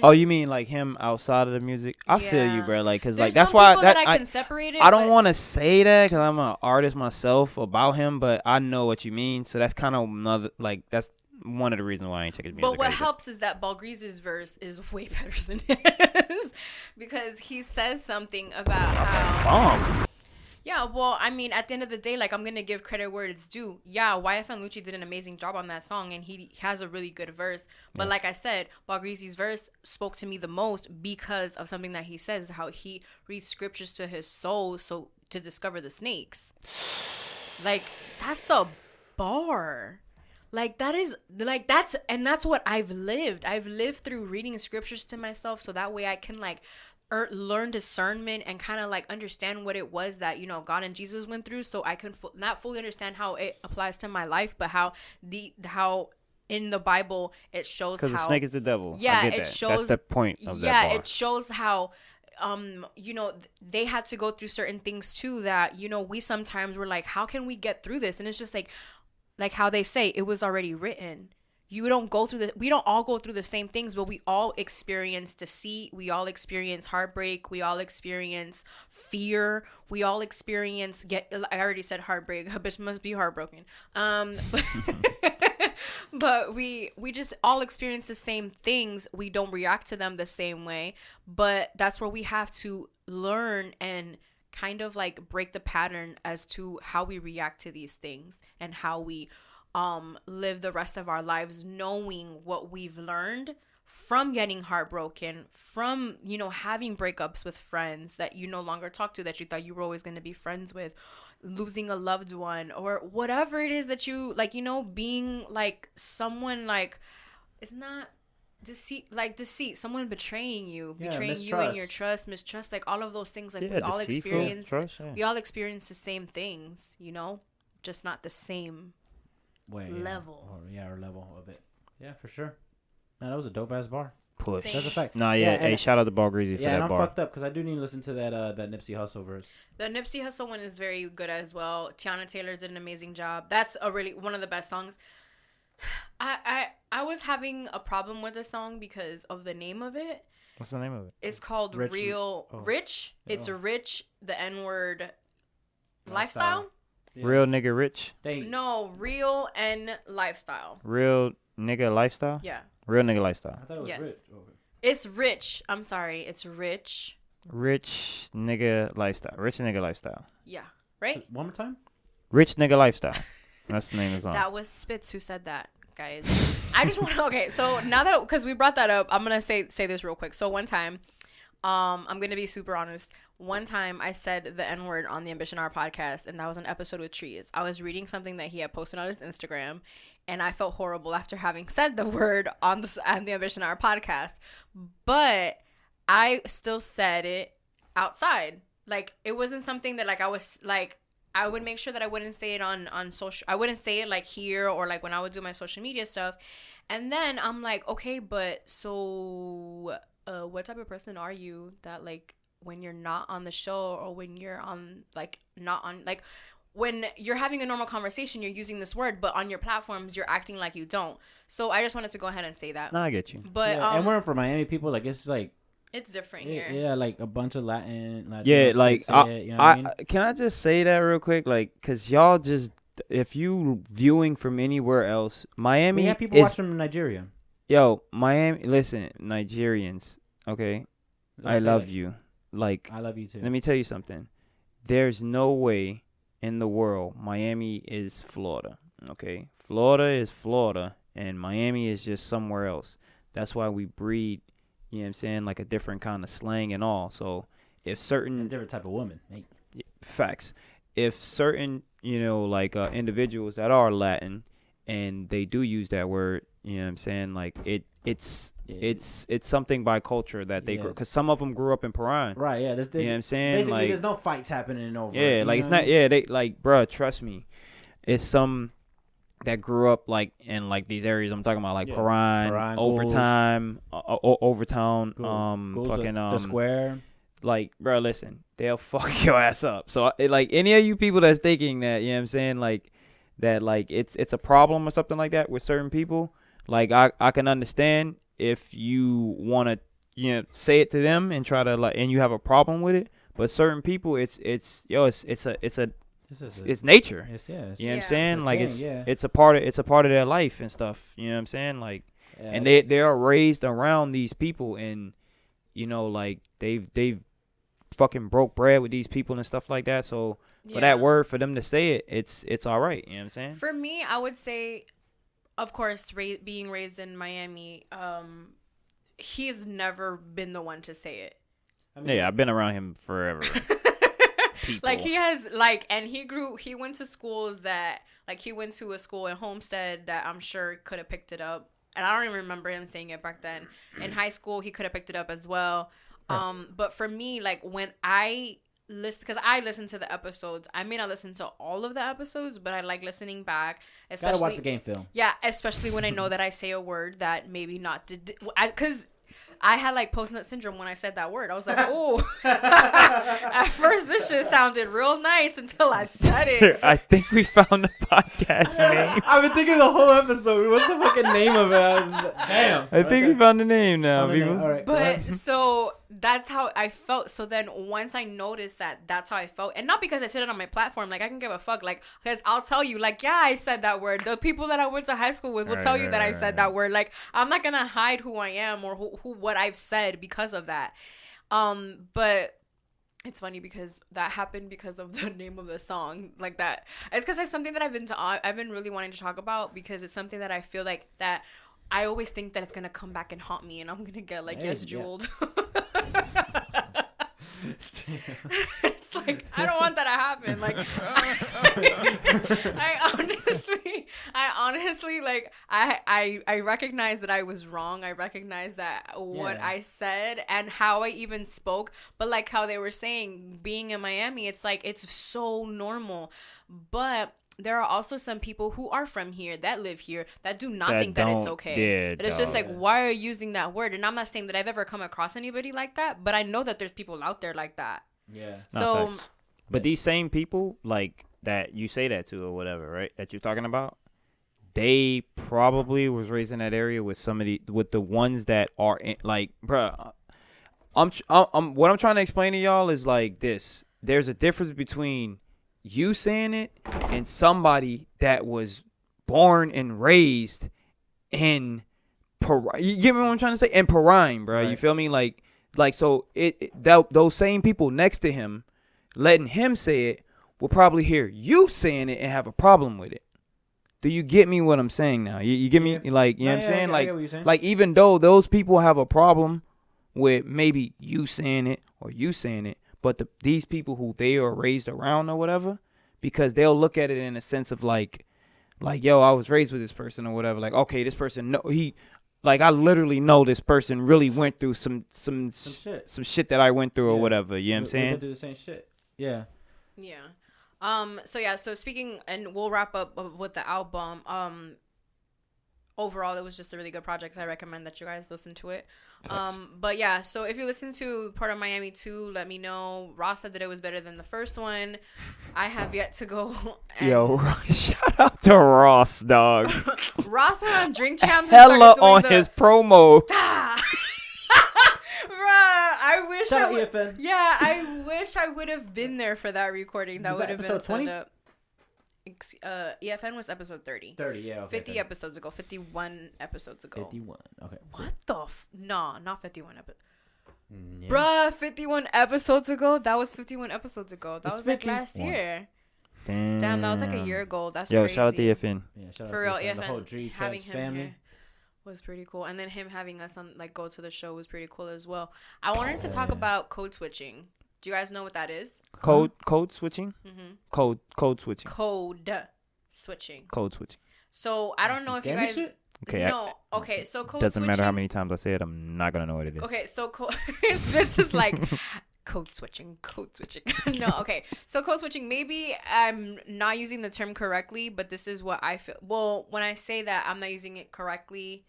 Oh, you mean like him outside of the music? I feel you, bro. Like, cause there's like that's why I can separate it. I don't want to say that because I'm an artist myself about him, but I know what you mean. So that's kind of another that's one of the reasons why I ain't checking his music. But what helps is that Ball Greasy's verse is way better than his because he says something about how. Yeah, well, I mean, at the end of the day, like, I'm going to give credit where it's due. Yeah, YFN Lucci did an amazing job on that song, and he has a really good verse. But like I said, Ball Greasy's verse spoke to me the most because of something that he says, how he reads scriptures to his soul to discover the snakes. Like, that's a bar. Like, that's what I've lived. I've lived through reading scriptures to myself so that way I can, like, learn discernment and kind of like understand what it was that God and Jesus went through, so I can not fully understand how it applies to my life, but how in the Bible it shows how, because the snake is the devil. Yeah, it shows that's the point of that bar. It shows how they had to go through certain things too that we sometimes were like, how can we get through this? And it's just like how they say, it was already written. we don't all go through the same things, but we all experience deceit, we all experience heartbreak, we all experience fear, we all experience I already said heartbreak, a bitch must be heartbroken. But we just all experience the same things. We don't react to them the same way, but that's where we have to learn and kind of like break the pattern as to how we react to these things and how we live the rest of our lives, knowing what we've learned from getting heartbroken, from, you know, having breakups with friends that you no longer talk to, that you thought you were always going to be friends with, losing a loved one, or whatever it is that you like, you know, being like someone like, it's not deceit, someone betraying you in your trust, mistrust, like all of those things, like we all experience trust, we all experience the same things, you know, just not the same level. Or level of it. Yeah, for sure. Man, that was a dope ass bar. Push. Thanks. That's a fact. Nah, yeah. Hey, shout out to Ball Greasy for that bar. Yeah, and I'm fucked up because I do need to listen to that Nipsey Hussle verse. The Nipsey Hussle one is very good as well. Tiana Taylor did an amazing job. That's one of the best songs. I was having a problem with the song because of the name of it. What's the name of it? It's called Rich. It's a rich, the N-word lifestyle. Yeah. Real nigga rich? No, real and lifestyle. Real nigga lifestyle? Yeah. Real nigga lifestyle. I thought it was rich. Okay. It's rich. I'm sorry. It's rich. Rich nigga lifestyle. Rich nigga lifestyle. Yeah. Right? One more time? Rich nigga lifestyle. That's the name of the song. That was Spitz who said that, guys. I just want to, okay, so now that, because we brought that up, I'm going to say this real quick. So one time, I'm going to be super honest. One time I said the N-word on the Ambition Hour podcast, and that was an episode with Trees. I was reading something that he had posted on his Instagram, and I felt horrible after having said the word on the Ambition Hour podcast. But I still said it outside. Like, it wasn't something that, like, I was, like, I would make sure that I wouldn't say it on social. I wouldn't say it, like, here or, like, when I would do my social media stuff. And then I'm like, okay, but so what type of person are you that, like, when you're not on the show or when you're on, like, not on, like, when you're having a normal conversation, you're using this word, but on your platforms, you're acting like you don't. So I just wanted to go ahead and say that. No, I get you. But yeah, and we're from Miami people. Like, it's like, it's different here. Yeah, like a bunch of Latin. Yeah, like you know what I mean? Can I just say that real quick? Like, cause y'all just, if you viewing from anywhere else, Miami. We have people watching from Nigeria. Yo, Miami. Listen, Nigerians. Okay, I love you. Like, I love you too. Let me tell you something. There's no way in the world Miami is Florida. Okay, Florida is Florida, and Miami is just somewhere else. That's why we breed. You know what I'm saying? Like a different kind of slang and all. So if certain... A different type of woman. Hey. Facts. If certain, you know, like individuals that are Latin and they do use that word, you know what I'm saying? Like it's something by culture that they grew. Because some of them grew up in Paran. Right, yeah. You know what I'm saying? Basically, like, there's no fights happening over it. Yeah, like it's not... Yeah, they like, bruh, trust me. It's some... that grew up like in like these areas I'm talking about, like Paran, Overtime, Overtown, fucking the Square. Like, bro, listen, they'll fuck your ass up. So like any of you people that's thinking that, you know what I'm saying, like that, like it's a problem or something like that with certain people, like I can understand if you want to, you know, say it to them and try to like, and you have a problem with it, but certain people, it's nature. It's, you know what I'm saying? Like thing, it's a part of their life and stuff. You know what I'm saying? Like, and they are raised around these people, and you know, like they've fucking broke bread with these people and stuff like that. So for that word, for them to say it, it's all right. You know what I'm saying? For me, I would say, of course, being raised in Miami, he's never been the one to say it. I mean, yeah, I've been around him forever. People. Like he has, like, and he went to schools that, like, he went to a school in Homestead that I'm sure could have picked it up, and I don't even remember him saying it back then. In high school, he could have picked it up as well. But for me, like, when I listen, because I listen to the episodes, I may not listen to all of the episodes, but I like listening back. Especially, gotta watch the game film. Yeah, especially when I know that I say a word that maybe not did, because I had like post-nut syndrome when I said that word. I was like, oh. At first, this shit sounded real nice until I said it. I think we found the podcast name. I've been thinking the whole episode. What's the fucking name of it? I was damn. I think we found the name now, Found the name. people. All right. But so that's how I felt. So then once I noticed that that's how I felt, and not because I said it on my platform, like I can give a fuck, like, because I'll tell you, like, yeah, I said that word. The people that I went to high school with will tell you that I said that word. Like, I'm not gonna hide who I am or who what I've said because of that. But it's funny because that happened because of the name of the song, like that. It's because it's something that I've been really wanting to talk about, because it's something that I feel like that I always think that it's gonna come back and haunt me, and I'm gonna get like jeweled. It's like, I don't want that to happen. Like, I honestly, like, I recognize that I was wrong. I recognize that what I said and how I even spoke, but like how they were saying, being in Miami, it's like, it's so normal. But there are also some people who are from here, that live here, that do not think that it's okay. Yeah, and it's just like, why are you using that word? And I'm not saying that I've ever come across anybody like that, but I know that there's people out there like that. Yeah. So, but these same people, like, that you say that to or whatever, right, that you're talking about, they probably was raised in that area with with the ones that are in, like, bruh, I'm what I'm trying to explain to y'all is like this. There's a difference between you saying it and somebody that was born and raised in you get me what I'm trying to say? In Perrine, bro. Right. You feel me? Like so those same people next to him letting him say it will probably hear you saying it and have a problem with it. Do you get me what I'm saying now? You get me? Like, you know what I'm saying? I get what you're saying. Like, even though those people have a problem with maybe you saying it or you saying it, but these people who they are raised around or whatever, because they'll look at it in a sense of like, yo, I was raised with this person or whatever. Like, okay, this person, no, like, I literally know this person really went through some shit that I went through or whatever. You know what I'm saying? They do the same shit. Yeah. Yeah. So speaking, and we'll wrap up with the album. Overall, it was just a really good project. I recommend that you guys listen to it. But yeah, so if you listen to Port of Miami 2, let me know. Ross said that it was better than the first one. I have yet to go. Yo, shout out to Ross, dog. Ross went on Drink Champs. Hella on his promo. I wish Shout out EFN. Yeah, I wish I would have been there for that recording. That would have been set up. EFN was episode 30. 30, yeah. Okay, 50 episodes ago. 51 episodes ago. 51. Okay. What the No, not 51 episodes. Yeah. Bruh, 51 episodes ago? That was 51 episodes ago. That was like last year. Damn, that was like a year ago. That's crazy. Shout out to EFN. Yeah, shout out for real, EFN. EFN. The whole G having him family. here was pretty cool. And then him having us on, like, go to the show was pretty cool as well. I wanted to talk about code switching. Do you guys know what that is? Code switching? Mm-hmm. Code switching. Code switching. Code switching. So I don't know if you guys. Okay. No. Okay. So code doesn't switching. matter how many times I say it. I'm not gonna know what it is. Okay. So Spitz is like code switching. No. Okay. So code switching. Maybe I'm not using the term correctly, but this is what I feel. Well, when I say that I'm not using it correctly,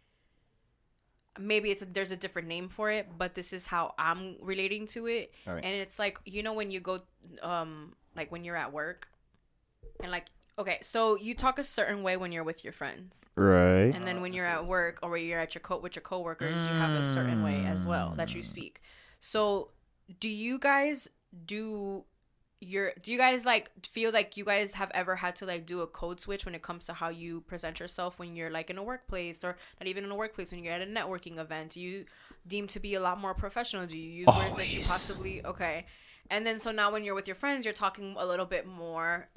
maybe there's a different name for it, but this is how I'm relating to it. All right. And it's like, you know, when you go, like when you're at work, and like, okay, so you talk a certain way when you're with your friends, right? and then when you're at work or when you're at with your coworkers, you have a certain way as well that you speak. So, do you guys like feel like you guys have ever had to like do a code switch when it comes to how you present yourself when you're like in a workplace, or not even in a workplace, when you're at a networking event? Do you deem to be a lot more professional? Do you use words that you possibly and then so now when you're with your friends, you're talking a little bit more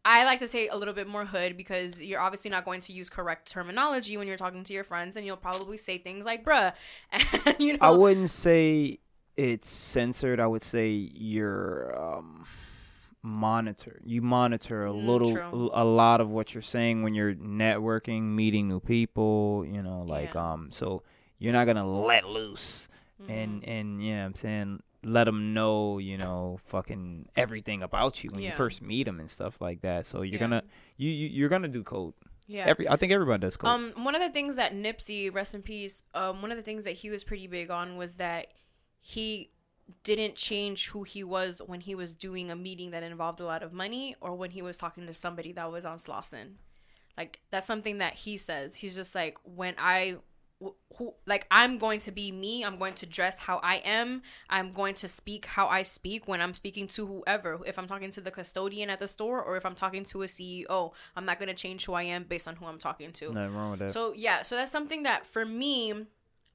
I like to say a little bit more hood, because you're obviously not going to use correct terminology when you're talking to your friends, and you'll probably say things like bruh, and you know, I wouldn't say it's censored. I would say you're you monitor a lot of what you're saying when you're networking, meeting new people, you know, like so you're not gonna let loose and you know what I'm saying, let them know, you know, fucking everything about you when you first meet them and stuff like that. So you're gonna you're gonna do code. Yeah. I think everybody does coke. One of the things that Nipsey, rest in peace, one of the things that he was pretty big on was that he didn't change who he was when he was doing a meeting that involved a lot of money or when he was talking to somebody that was on Slauson. Like, that's something that he says. He's just like, when I'm going to be me. I'm going to dress how I am. I'm going to speak how I speak when I'm speaking to whoever. If I'm talking to the custodian at the store or if I'm talking to a CEO, I'm not going to change who I am based on who I'm talking to. Nothing wrong with that. So, yeah. So, that's something that for me,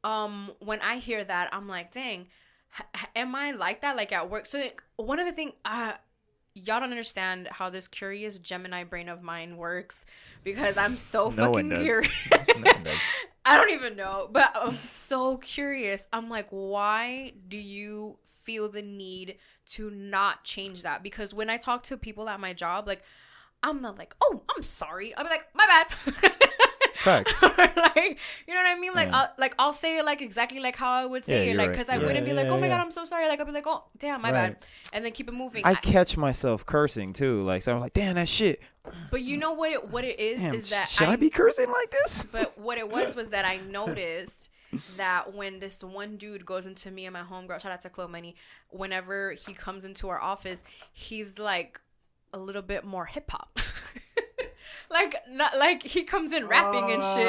when I hear that, I'm like, dang, am I like that? Like at work? So, one of the things... y'all don't understand how this curious Gemini brain of mine works because I'm so fucking curious. I don't even know, but I'm so curious. I'm like, why do you feel the need to not change that? Because when I talk to people at my job, like, I'm not like, oh, I'm sorry. I'll be like, my bad. Facts. Like, you know what I mean? Like, I'll say it like exactly like how I would say it, like, because I wouldn't be like, oh my god, I'm so sorry. Like, I'll be like, oh damn, my bad, and then keep it moving. I catch myself cursing too, like, so I'm like, damn, that shit. But you know what it is Damn, is that should I be cursing like this? But what it was that I noticed that when this one dude goes into me and my homegirl, shout out to Chloe Money, whenever he comes into our office, he's like a little bit more hip hop. Like, not like he comes in rapping and shit.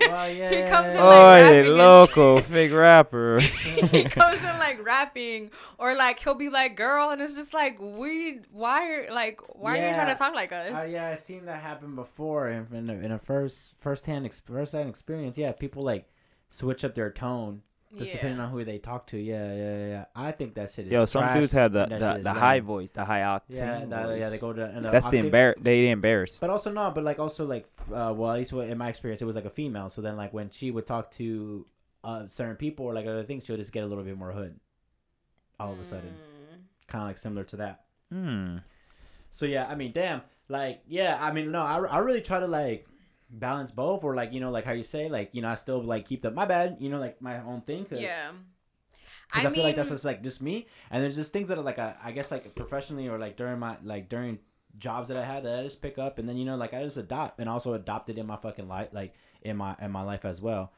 Well, yeah, he comes in Oh, like rapping yeah, and local fake rapper. he comes in like rapping, or like he'll be like, "Girl," and it's just like, why are you trying to talk like us? Yeah, I've seen that happen before in a first-hand experience. Yeah, people like switch up their tone just depending on who they talk to. Yeah. I think that shit is Yo, some trash. dudes have the That high voice, the high octane. Yeah, they go to. That's they embarrassed. But also no, but like also like well, at least in my experience, it was like a female. So then like when she would talk to certain people or like other things, she would just get a little bit more hood. All of a sudden, kind of like similar to that. So yeah, I mean, damn, like yeah, I mean, no, I really try to like balance both, or like, you know, like how you say, like, you know, I still like keep my bad, you know, like my own thing, cause I feel like that's just me, and there's just things that are like I guess like professionally or like during jobs that I had that I just pick up, and then, you know, like I just adopt and also adopted in my fucking life, like in my life as well.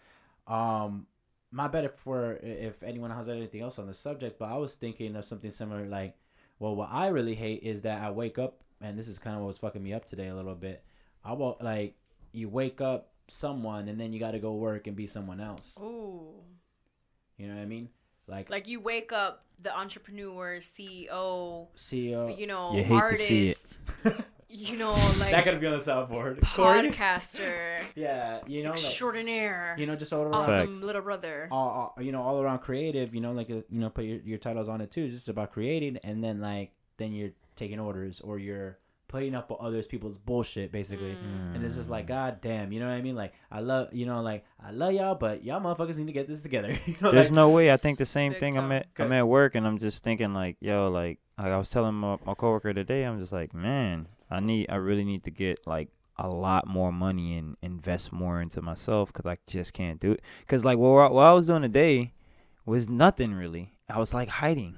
My bad if anyone has anything else on the subject, but I was thinking of something similar, like, well, what I really hate is that I wake up, and this is kind of what was fucking me up today a little bit. Like, you wake up someone and then you got to go work and be someone else. Ooh. You know what I mean? Like you wake up the entrepreneur, CEO, you know, you hate artist, to see it. You know, like that could be on the soundboard. Podcaster. Yeah, you know, extraordinaire. You know, just all around awesome little brother. You know, all around creative. You know, like you know, put your titles on it too. It's just about creating, and then then you're taking orders or you're putting up with other people's bullshit, basically. And it's just like, god damn, you know what I mean? Like, I love y'all, but y'all motherfuckers need to get this together. You know, there's like, no way. I think the same Big thing. time. I'm at work and I'm just thinking like, yo, like I was telling my coworker today, I'm just like, man, I really need to get like a lot more money and invest more into myself, because I just can't do it. Because like what I was doing today was nothing really. I was like hiding.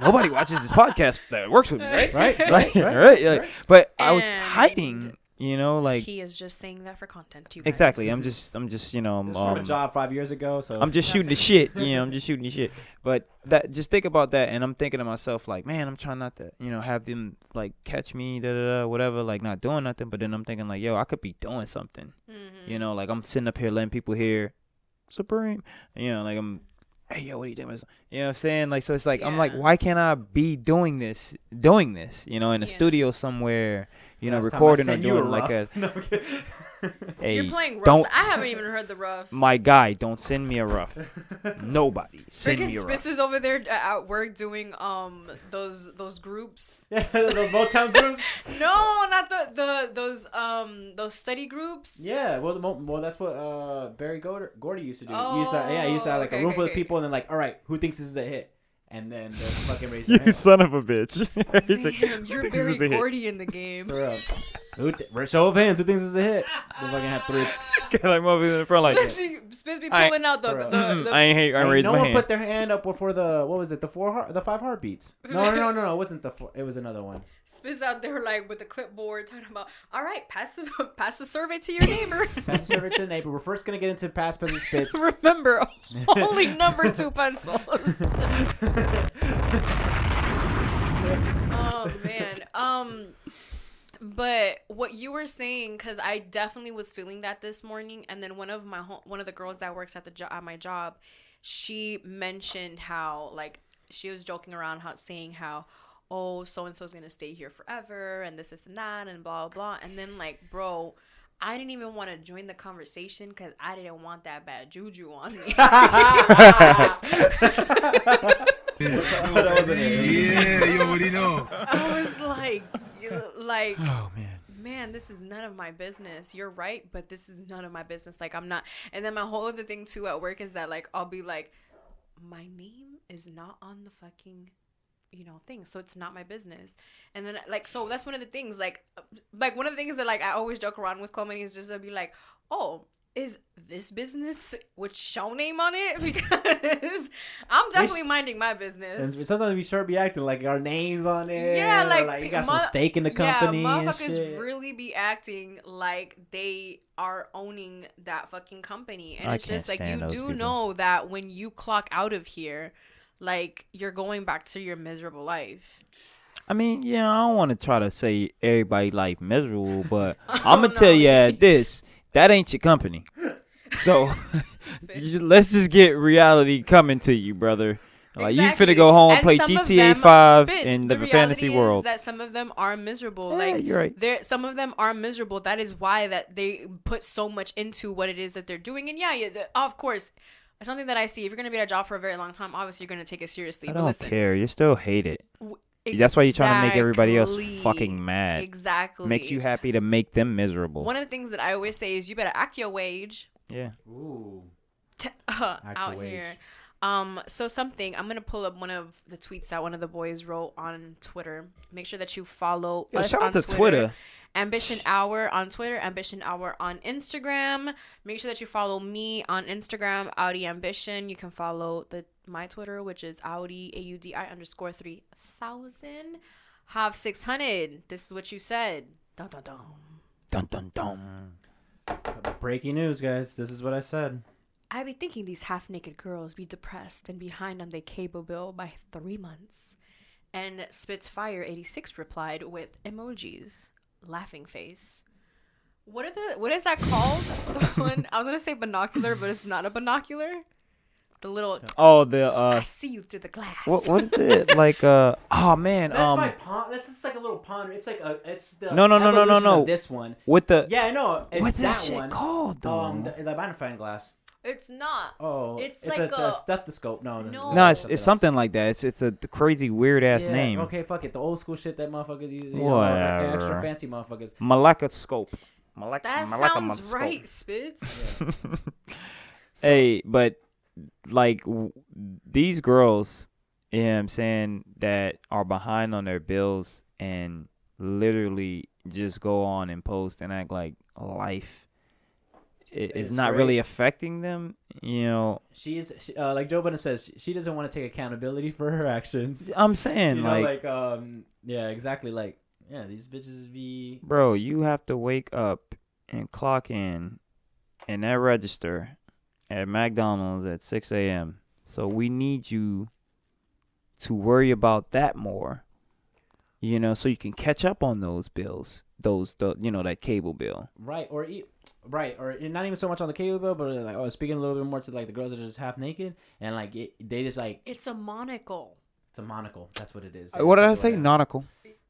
Nobody watches this podcast that works with me, right? Right. But I was hiding, you know, like he is just saying that for content too. Exactly. I'm just, you know, from a job 5 years ago, so I'm just shooting the shit, you know. I'm just shooting the shit. But just think about that, and I'm thinking to myself, like, man, I'm trying not to, you know, have them like catch me, whatever, like not doing nothing. But then I'm thinking like, yo, I could be doing something, you know, like I'm sitting up here letting people hear Supreme, you know, like I'm. Hey, yo, what are you doing? You know what I'm saying? Like, so it's like, I'm like, why can't I be doing this, you know, in a studio somewhere, you know, recording or doing like a... Hey, you're playing rough. I haven't even heard the rough. My guy, don't send me a rough. Nobody send me a rough. Spitz is over there at work doing those groups. Yeah, those Motown groups. No, not those study groups. Yeah, well, that's what Barry Gordy used to do. Oh, he used to have like a room full of people, and then like, all right, who thinks this is a hit? And then they fucking raise their hand. You son of a bitch. Damn, you're Barry Gordy in the game. Show of hands. Who thinks this is a hit? They fucking have 3. Get like motherfuckers in the front like. Spitz be pulling out the I ain't raised no my one hand. put their hand up before the what was it? The 5 heartbeats. No. It wasn't the 4. It was another one. Spitz out there like with the clipboard talking about. All right, pass the survey to your neighbor. Pass the survey to the neighbor. We're first gonna get into past, present, spits. Remember, only number 2 pencils. Oh man. But what you were saying, because I definitely was feeling that this morning, and then one of the girls that works at at my job, she mentioned how like she was joking around saying how, oh, so and so's gonna stay here forever and this and that and blah blah blah, and then like, bro, I didn't even want to join the conversation because I didn't want that bad juju on me. Yeah, you already know. I was like, Oh man, this is none of my business. You're right, but this is none of my business. Like, I'm not. And then my whole other thing too at work is that like I'll be like, my name is not on the fucking, thing, so it's not my business. And then like, so that's one of the things. Like one of the things that like I always joke around with Chloe is just to be like, oh, is this business with show name on it? Because I'm definitely minding my business. And sometimes we sure be acting like our names on it. Yeah, like you got some stake in the company. Yeah, and motherfuckers shit. really be acting like they are owning that fucking company. And I it's just can't like, you stand those do people. know that when you clock out of here, like you're going back to your miserable life. I mean, yeah, I don't want to try to say everybody life miserable, but Oh, I'm gonna tell you this: that ain't your company. So let's just get reality coming to you, brother. Like Exactly. you finna go home And play some of GTA them 5 spits. in the reality fantasy is world. that some of them are miserable. Yeah, like you're right. Some of them are miserable. That is why that they put so much into what it is that they're doing. And of course, it's something that I see. If you're gonna be at a job for a very long time, obviously you're gonna take it seriously. I But don't listen, care. You still hate it. That's why you're trying to make everybody else fucking mad. Exactly. Makes you happy to make them miserable. One of the things that I always say is you better act your wage Yeah. Ooh. out your here. wage. So I'm gonna pull up one of the tweets that one of the boys wrote on Twitter. Make sure that you follow Yo, us shout on out to Twitter. Twitter. Ambition Hour on Twitter, Ambition Hour on Instagram. Make sure that you follow me on Instagram, Audi Ambition. You can follow my Twitter, which is Audi AUDI_3000. Have 600. This is what you said. Dun dun dun. Dun dun dun. Breaking news, guys. This is what I said. I be thinking these half-naked girls be depressed and behind on their cable bill by 3 months. And Spitfire86 replied with emojis, laughing face. What is that called? The one I was gonna say binocular, but it's not a binocular. The little Oh, the I see you through the glass. what is it like? Oh man, That's like pond. That's just like a little pond. It's like it's the No. evolution of this one. with the Yeah, I know. It's what's that that shit one. called though? The magnifying glass. It's not. Oh, It's like like a a- stethoscope. No. no, it's something like that. It's a crazy weird ass Yeah, name. Okay, fuck it. The old school shit that motherfuckers use. Whatever. Extra fancy motherfuckers. Malacoscope. That sounds right, Spitz. Hey, but like these girls, you know what I'm saying, that are behind on their bills and literally just go on and post and act like life is It's not great. really affecting them, you know. She's like Joe Budden says, she doesn't want to take accountability for her actions. I'm saying, You know, like, yeah, exactly. Like, yeah, these bitches be. bro, you have to wake up and clock in that register at McDonald's at 6 a.m. So we need you to worry about that more, you know, so you can catch up on those bills, that cable bill. Right, or not even so much on the cable bill, but like, speaking a little bit more to like the girls that are just half naked and like they just like It's a monocle. it's a monocle. That's what it is. What did I say? Whatever. Nautical.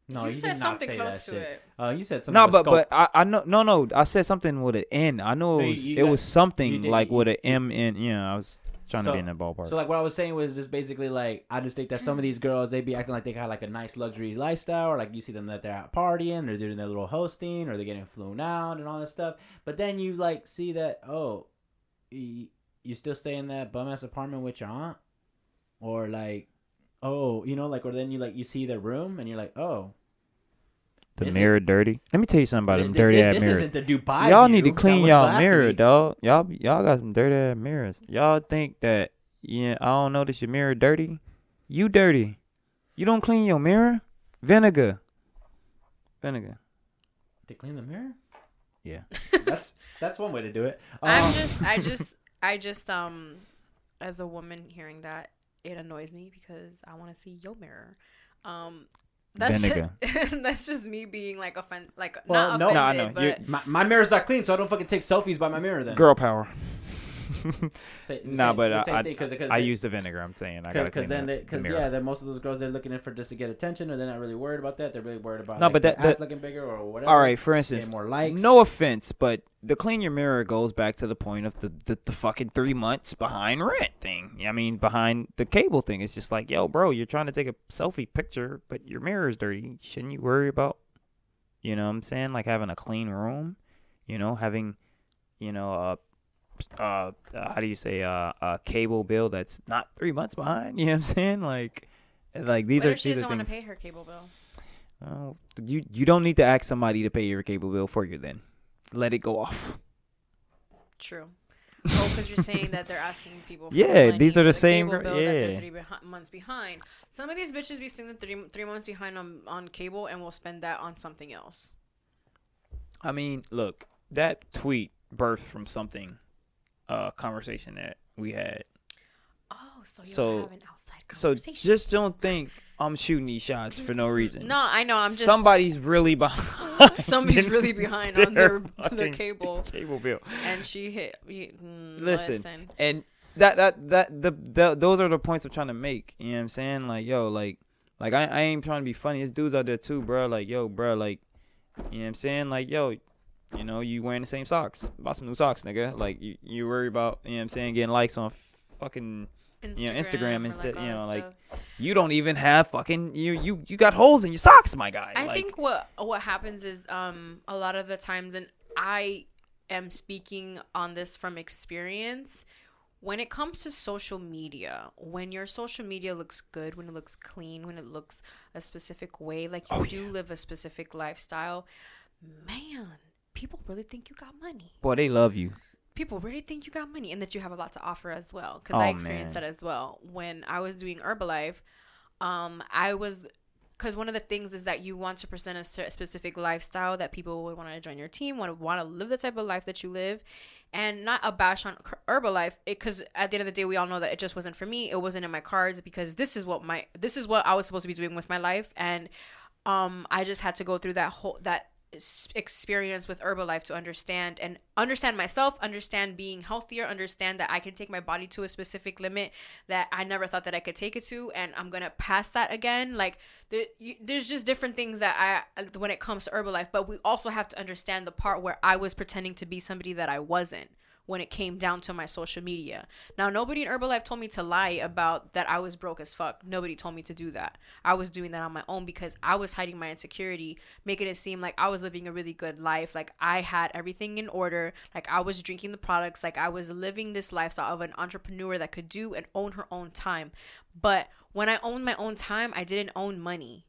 No, you you said did not something say close that to shit. it. You said something. No, with but scope. I know no. I said something with an N. I know No, it was, you it was you something did- like with an M in. You know, I was trying to be in that ballpark. So like what I was saying was just basically like I just think that some of these girls they be acting like they got like a nice luxury lifestyle, or like you see them that they're out partying, they're doing their little hosting, or they're getting flown out and all this stuff. But then you like see that you still stay in that bum ass apartment with your aunt, or like or then you see their room and you're like The Is mirror dirty. Let me tell you something about them Th- dirty th- ass this mirrors. isn't the Dubai Y'all view need to that clean was y'all last mirror, week. dog. Y'all got some dirty ass mirrors. Y'all think that I don't notice your mirror dirty. You dirty. You don't clean your mirror. Vinegar. To clean the mirror? Yeah. That's one way to do it. I just, as a woman hearing that, it annoys me because I want to see your mirror. That's Vinegar. that's just me being like Well, not no. offended, No, no, but My mirror's not clean, so I don't fucking take selfies by my mirror then. Girl power. But I use the vinegar. I'm saying I gotta clean the mirror. then most of those girls they're looking in for just to get attention, or they're not really worried about that. They're really worried about No, but their that- ass looking bigger or whatever. All right, for instance, getting more likes. no offense, but the clean your mirror goes back to the point of the fucking 3 months behind rent thing. I mean, behind the cable thing. It's just like, yo, bro, you're trying to take a selfie picture, but your mirror is dirty. Shouldn't you worry about, you know what I'm saying, like having a clean room, having, how do you say, a cable bill that's not 3 months behind. You know what I'm saying? Like these what are if she these doesn't are want to things. pay her cable bill? Oh, you don't need to ask somebody to pay your cable bill for you. Then let it go off. True. Oh, because you're saying that they're asking people for Yeah, money these are for the same cable gr- bill that they're yeah. 3 months behind. Some of these bitches be staying 3 months behind on cable and will spend that on something else. I mean, look, that tweet birthed from something, conversation that we had. Oh, so you So- have an outside So conversation. just don't think I'm shooting these shots for no reason. No, I know. I'm just Somebody's really behind. somebody's really behind on their fucking cable, cable bill. and she hit. Listen, and those are the points I'm trying to make. You know what I'm saying? Like, yo, like I ain't trying to be funny. There's dudes out there too, bro. Like, yo, bro, like, you know what I'm saying? Like, yo, you wearing the same socks. Buy some new socks, nigga. Like, you worry about, you know what I'm saying, getting likes on fucking, Instagram or, instead, all that like, stuff. you don't even have fucking, you got holes in your socks, my guy. I like, think what happens is a lot of the times, and I am speaking on this from experience. When it comes to social media, when your social media looks good, when it looks clean, when it looks a specific way, like you live a specific lifestyle, man, people really think you got money. boy, they love you. People really think you got money and that you have a lot to offer as well. Because Oh, I experienced man. that as well. When I was doing Herbalife, because one of the things is that you want to present a specific lifestyle that people would want to join your team, want to live the type of life that you live, and not a bash on Herbalife. Because at the end of the day, we all know that it just wasn't for me. It wasn't in my cards because this is what I was supposed to be doing with my life, and I just had to go through that experience with Herbalife to understand myself, understand being healthier, understand that I can take my body to a specific limit that I never thought that I could take it to, and I'm gonna pass that again. Like there's just different things that when it comes to Herbalife, but we also have to understand the part where I was pretending to be somebody that I wasn't when it came down to my social media. Now, nobody in Herbalife told me to lie about that I was broke as fuck. Nobody told me to do that. I was doing that on my own because I was hiding my insecurity, making it seem like I was living a really good life. Like I had everything in order. Like I was drinking the products. Like I was living this lifestyle of an entrepreneur that could do and own her own time. But when I owned my own time, I didn't own money.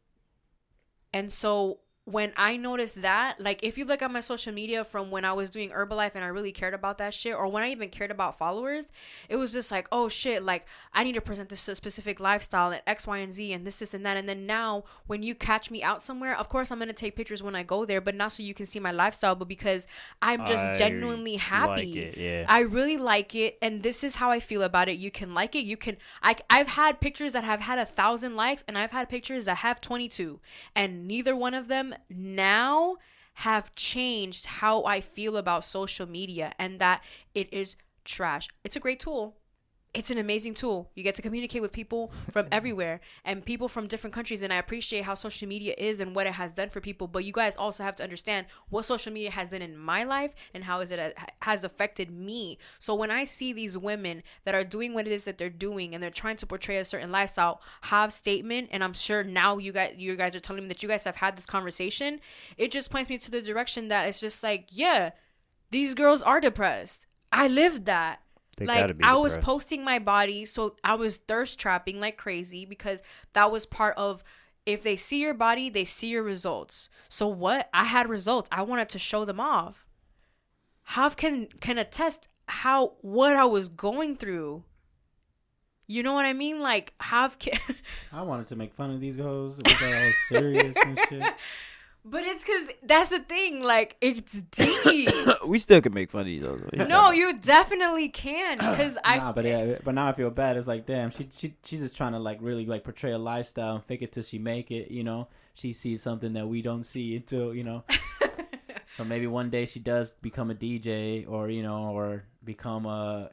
And so when I noticed that, like if you look at my social media from when I was doing Herbalife and I really cared about that shit, or when I even cared about followers, it was just like, oh shit, like I need to present this specific lifestyle and X, Y, and Z and this and that. And then now when you catch me out somewhere, of course I'm going to take pictures when I go there, but not so you can see my lifestyle, but because I'm just genuinely happy. Like it, yeah. I really like it, and this is how I feel about it. You can like it. I've had pictures that have had 1,000 likes, and I've had pictures that have 22, and neither one of them now have changed how I feel about social media, and that it is trash. It's a great tool. It's an amazing tool. You get to communicate with people from everywhere and people from different countries. And I appreciate how social media is and what it has done for people. But you guys also have to understand what social media has done in my life and how has affected me. So when I see these women that are doing what it is that they're doing and they're trying to portray a certain lifestyle, have statement, and I'm sure now you guys are telling me that you guys have had this conversation, it just points me to the direction that it's just like, yeah, these girls are depressed. I lived that. They Like gotta be I was depressed. posting my body, so I was thirst trapping like crazy because that was part of if they see your body, they see your results. So what? I had results. I wanted to show them off. How can attest what I was going through. You know what I mean? Like, I wanted to make fun of these hoes. We got all serious and shit. But it's because that's the thing. Like, it's deep. We still can make fun of these. No, you definitely can. Because but now I feel bad. It's like, damn, she's just trying to like really like portray a lifestyle and fake it till she make it. You know, she sees something that we don't see until So maybe one day she does become a DJ or become a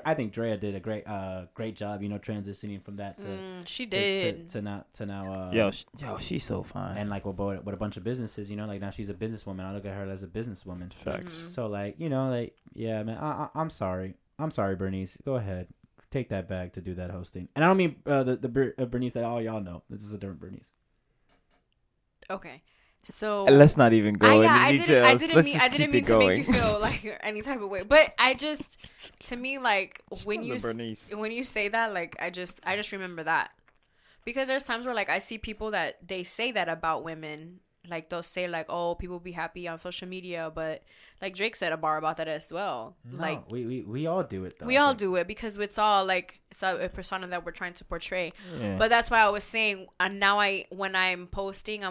I think Drea did a great job, transitioning from that to she did to now yo, she's so fine, and like with a bunch of businesses, like now she's a businesswoman. I look at her as a businesswoman. Facts. So like yeah, man, I'm sorry, Bernice. Go ahead, take that back to do that hosting. And I don't mean the Bernice that all y'all know. This is a different Bernice. Okay. So let's not even go into details. I didn't mean to make you feel like any type of way, but to me, like when you say that, like I just remember that, because there's times where like I see people that they say that about women, like they'll say like, oh, people be happy on social media, but like Drake said a bar about that as well. No, like we all do it though. We all do it because it's all like it's a persona that we're trying to portray. Yeah. But that's why I was saying, and now when I'm posting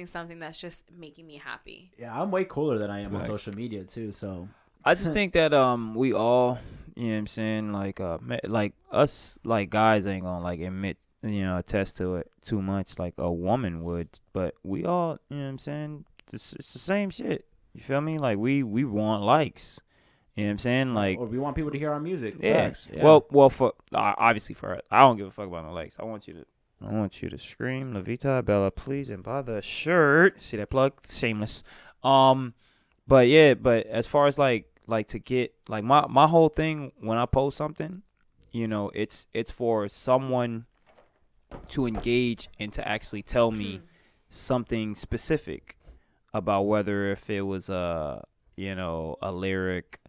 something that's just making me happy. Yeah, I'm way cooler than I am on social media too. So I just think that we all, you know what I'm saying, like us like guys ain't gonna like admit, attest to it too much like a woman would, but we all, you know what I'm saying, it's the same shit. You feel me? Like we want likes. You know what I'm saying? Like, or we want people to hear our music. Yeah. Yeah. Well, for obviously for us, I don't give a fuck about no likes. I want you to scream La Vita Bella, please, and buy the shirt. See that plug? Shameless. But as far as like to get like my whole thing when I post something, it's for someone to engage and to actually tell me something specific about whether if it was a lyric,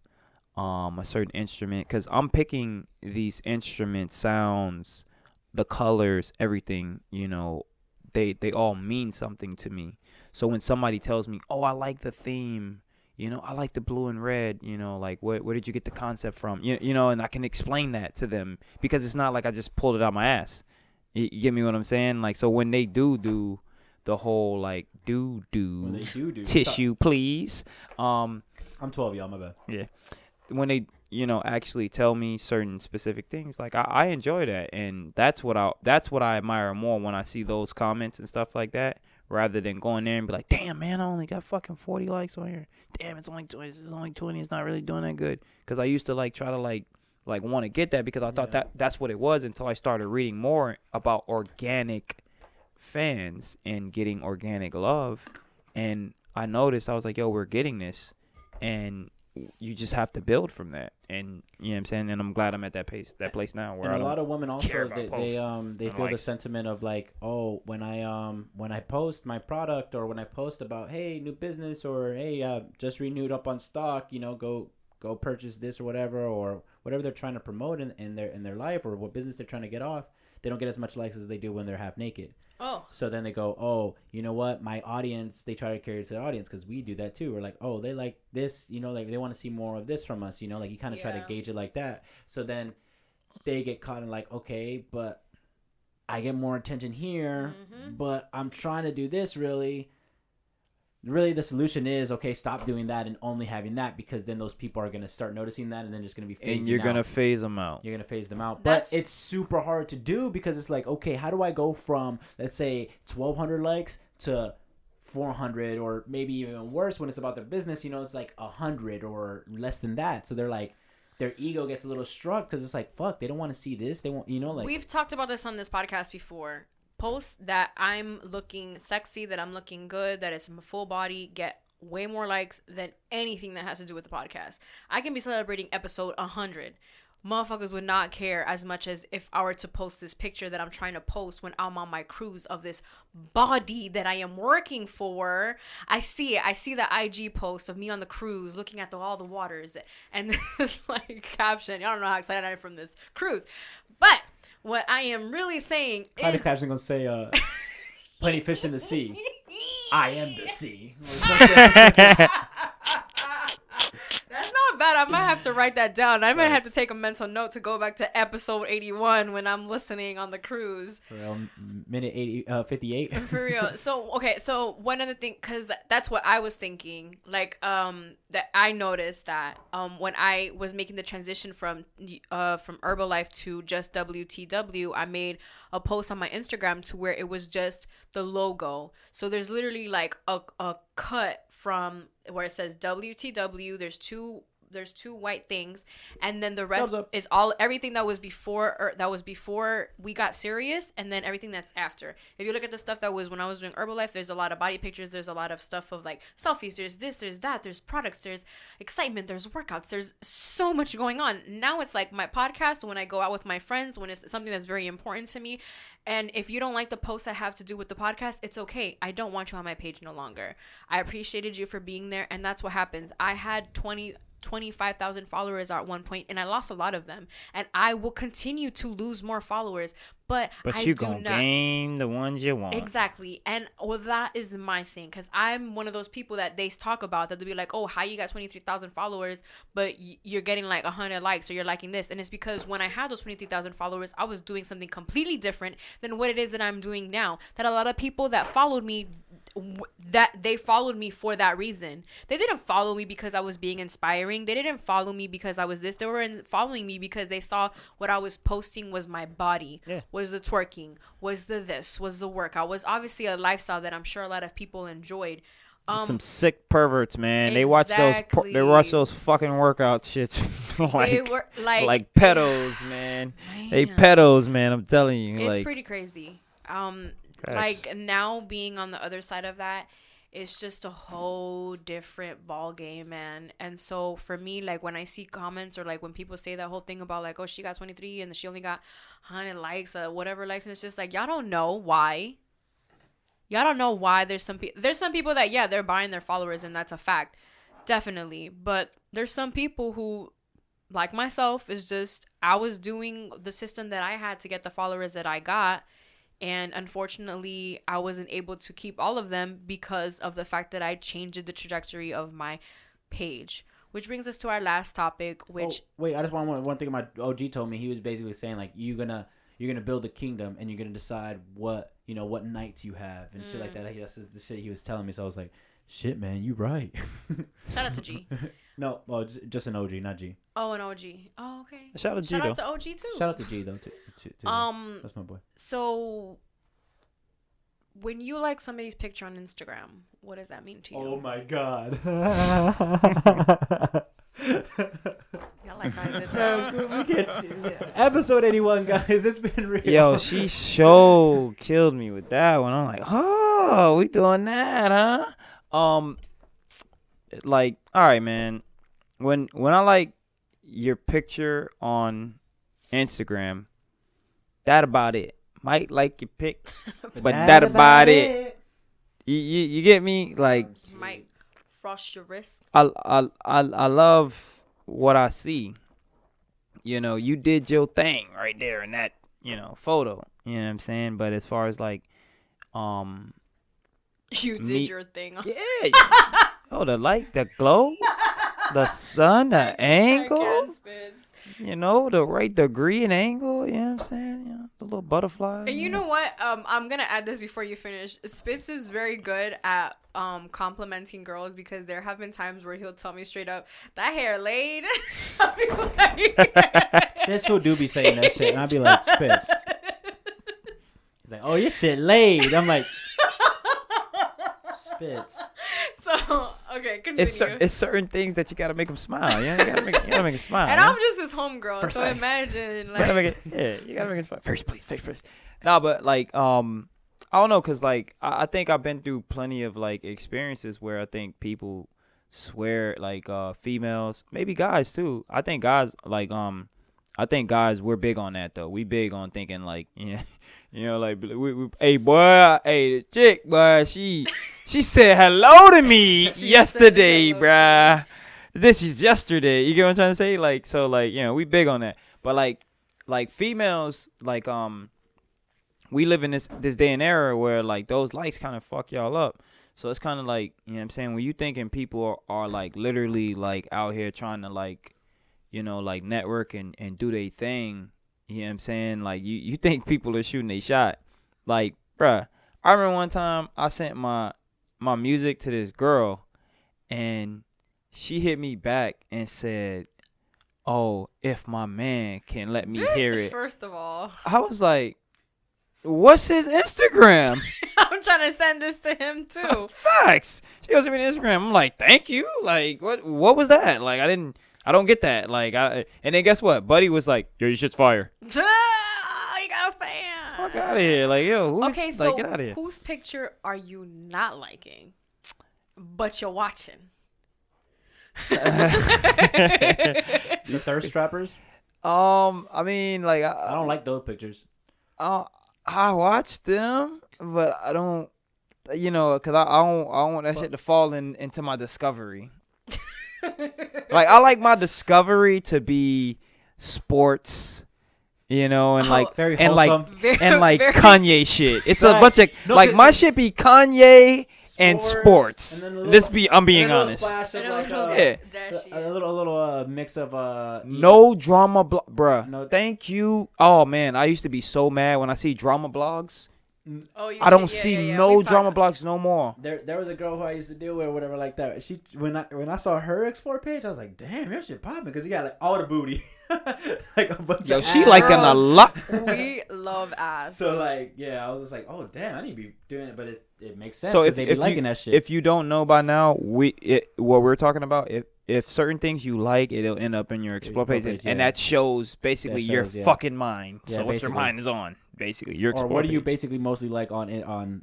a certain instrument, because I'm picking these instrument sounds, the colors, everything, they all mean something to me. So when somebody tells me, oh, I like the theme, I like the blue and red, like where did you get the concept from, and I can explain that to them, because it's not like I just pulled it out my ass. You get me what I'm saying? Like, so when they do the whole like do tissue, please. I'm 12, y'all. My bad. Yeah. When they actually tell me certain specific things, like I enjoy that, and that's what I admire more when I see those comments and stuff like that, rather than going there and be like, damn man, I only got fucking 40 likes on here. Damn, it's only 20. It's not really doing that good. Because I used to like try to like want to get that, because I thought that's what it was, until I started reading more about organic fans and getting organic love, and I noticed, I was like, yo, we're getting this, and you just have to build from that. And you know what I'm saying, and I'm glad I'm at that place now where and a lot of women also they feel the sentiment of like, oh, when I post my product, or when I post about, hey, new business, or hey, just renewed up on stock, go purchase this or whatever they're trying to promote in their life, or what business they're trying to get off, they don't get as much likes as they do when they're half naked. Oh. So then they go, oh, you know what? My audience, they try to carry it to their audience, because we do that too. We're like, oh, they like this, like they want to see more of this from us, like you kind of try to gauge it like that. So then they get caught in like, okay, but I get more attention here, but I'm trying to do this really. Really, the solution is, okay, stop doing that and only having that, because then those people are going to start noticing that, and then just going to be phasing out. And you're going to phase them out. You're going to phase them out. But it's super hard to do, because it's like, okay, how do I go from, let's say, 1,200 likes to 400, or maybe even worse when it's about their business, it's like 100 or less than that. So they're like, their ego gets a little struck, because it's like, fuck, they don't want to see this. They want, like. We've talked about this on this podcast before. Posts that I'm looking sexy, that I'm looking good, that it's full body, get way more likes than anything that has to do with the podcast. I can be celebrating episode 100. Motherfuckers would not care as much as if I were to post this picture that I'm trying to post when I'm on my cruise of this body that I am working for. I see it. I see the IG post of me on the cruise looking at all the waters and this like caption. I don't know how excited I am from this cruise. But what I am really saying is... the caption going to say... plenty fish in the sea. I am the sea. That's not bad. I might have to write that down. I might have to take a mental note to go back to episode 81 when I'm listening on the cruise. Minute 58. For real. So, okay. So one other thing, because that's what I was thinking, like, that I noticed that, when I was making the transition from Herbalife to just WTW, I made a post on my Instagram to where it was just the logo. So there's literally like a cut from where it says WTW. There's two white things, and then the rest is everything that was before we got serious, and then everything that's after. If you look at the stuff that was when I was doing Herbalife, there's a lot of body pictures, there's a lot of stuff of like selfies, there's this, there's that, there's products, there's excitement, there's workouts, there's so much going on. Now it's like my podcast, when I go out with my friends, when it's something that's very important to me. And if you don't like the posts I have to do with the podcast, it's okay. I don't want you on my page no longer. I appreciated you for being there, and that's what happens. I had 25,000 followers at one point, and I lost a lot of them, and I will continue to lose more followers, but you gonna gain the ones you want. Exactly. And that is my thing, because I'm one of those people that they talk about, that they'll be like, oh, how you got 23,000 followers but you're getting like 100 likes, or you're liking this. And it's because when I had those 23,000 followers, I was doing something completely different than what it is that I'm doing now. That a lot of people that followed me, that they followed me for that reason. They didn't follow me because I was being inspiring. They didn't follow me because I was this. They were following me because they saw what I was posting was my body, was the twerking, was the this, was the workout, was obviously a lifestyle that I'm sure a lot of people enjoyed. Some sick perverts, man. They watch those fucking workout shits like pedos, man. They pedos, man. I'm telling you, it's pretty crazy. Like now being on the other side of that, it's just a whole different ball game, man. And so for me, like when I see comments, or like when people say that whole thing about like, oh, she got 23 and she only got 100 likes, whatever likes, and it's just like, y'all don't know why. Y'all don't know why. There's some people that, yeah, they're buying their followers, and that's a fact, definitely. But there's some people who, like myself, is just, I was doing the system that I had to get the followers that I got. And unfortunately, I wasn't able to keep all of them because of the fact that I changed the trajectory of my page. Which brings us to our last topic, which... Oh, wait, I just want one thing my OG told me. He was basically saying, like, you're gonna build a kingdom, and you're gonna decide what nights you have and shit like that. Like, that's the shit he was telling me. So I was like, shit, man, you right. Shout out to G. No, just an OG, not G. Oh, an OG. Oh, okay. Shout out to G, Shout out to OG too. Shout out to G though. That's my boy. So, when you like somebody's picture on Instagram, what does that mean to you? Oh my god. Y'all like how I did that? Episode 81, guys. It's been real. Yo, she so killed me with that one. I'm like, oh, we doing that, huh? Like, all right, man. When I like your picture on Instagram, that about it. Might like your pic, but that about it. You get me? Like, might frost your wrist. I love what I see. You know, you did your thing right there in that, photo. You know what I'm saying? But as far as like, you did your thing. Yeah. Oh, the light, the glow, the sun, the angle. The right degree and angle. You know what I'm saying? The little butterfly. And you know what? I'm gonna add this before you finish. Spitz is very good at complimenting girls, because there have been times where he'll tell me straight up, that hair laid. I'll be like, this fool do be saying that shit, and I'll be like, Spitz. He's like, oh, your shit laid. I'm like, Spitz. So, okay, continue. It's certain things that you gotta make them smile. You gotta make them smile. And I'm just his homegirl, so imagine like. You gotta make it smile. First place. No, but like I don't know, cause like I think I've been through plenty of like experiences where I think people swear, like females, maybe guys too. I think guys we're big on that though. We big on thinking like like we hey boy, hey the chick boy, she said hello to me yesterday, bruh. This is yesterday. You get what I'm trying to say? Like, so like, we big on that. But like females, like we live in this day and era where like those likes kind of fuck y'all up. So it's kind of like, you know what I'm saying, when you thinking people are like literally like out here trying to like, you know, like network and do their thing, you know what I'm saying? Like you think people are shooting a shot. Like, bruh, I remember one time I sent my music to this girl and she hit me back and said, "Oh, if my man can let me hear it." First of all, I was like, "What's his Instagram?" I'm trying to send this to him too. Facts. She goes to me on Instagram. I'm like, "Thank you." Like, what was that? Like, I don't get that. Like, and then guess what? Buddy was like, "Yo, your shit's fire." You got a fan. Fuck out of here. Like, yo, Okay, so get out of here. whose picture are you not liking, but you're watching? The thirst trappers. I mean, like, I don't like those pictures. I watch them, but I don't, you know, cause I don't want that shit to fall into my discovery. Like, I like my discovery to be sports, you know, and like very and like wholesome. and like very- Kanye shit. It's a Right. bunch of No, like 'cause my shit be Kanye and sports. and then a little- I'm being and a little honest. splash of, And a like, little Yeah. dashy. a little mix of No drama, bruh. No- Thank you. Oh man, I used to be so mad when I see drama blogs. Oh, you I don't yeah, see yeah, yeah. no We've drama talked- blogs no more. There was a girl who I used to deal with or whatever like that. She when I saw her explore page, I was like, damn, your shit popping because you got like all the booty, like a bunch Yo, of she ass. liking a Girls. lot. We love ass. So like yeah, I was just like, oh damn, I need to be doing it, but it makes sense So because if they be liking you, that shit. if you don't know by now, what we're talking about, if certain things you like, it'll end up in your explore page, and yeah. that shows basically That your shows, yeah. fucking mind. Yeah, So what your basically. mind is on, basically your or explore what do you page. basically mostly like on IG on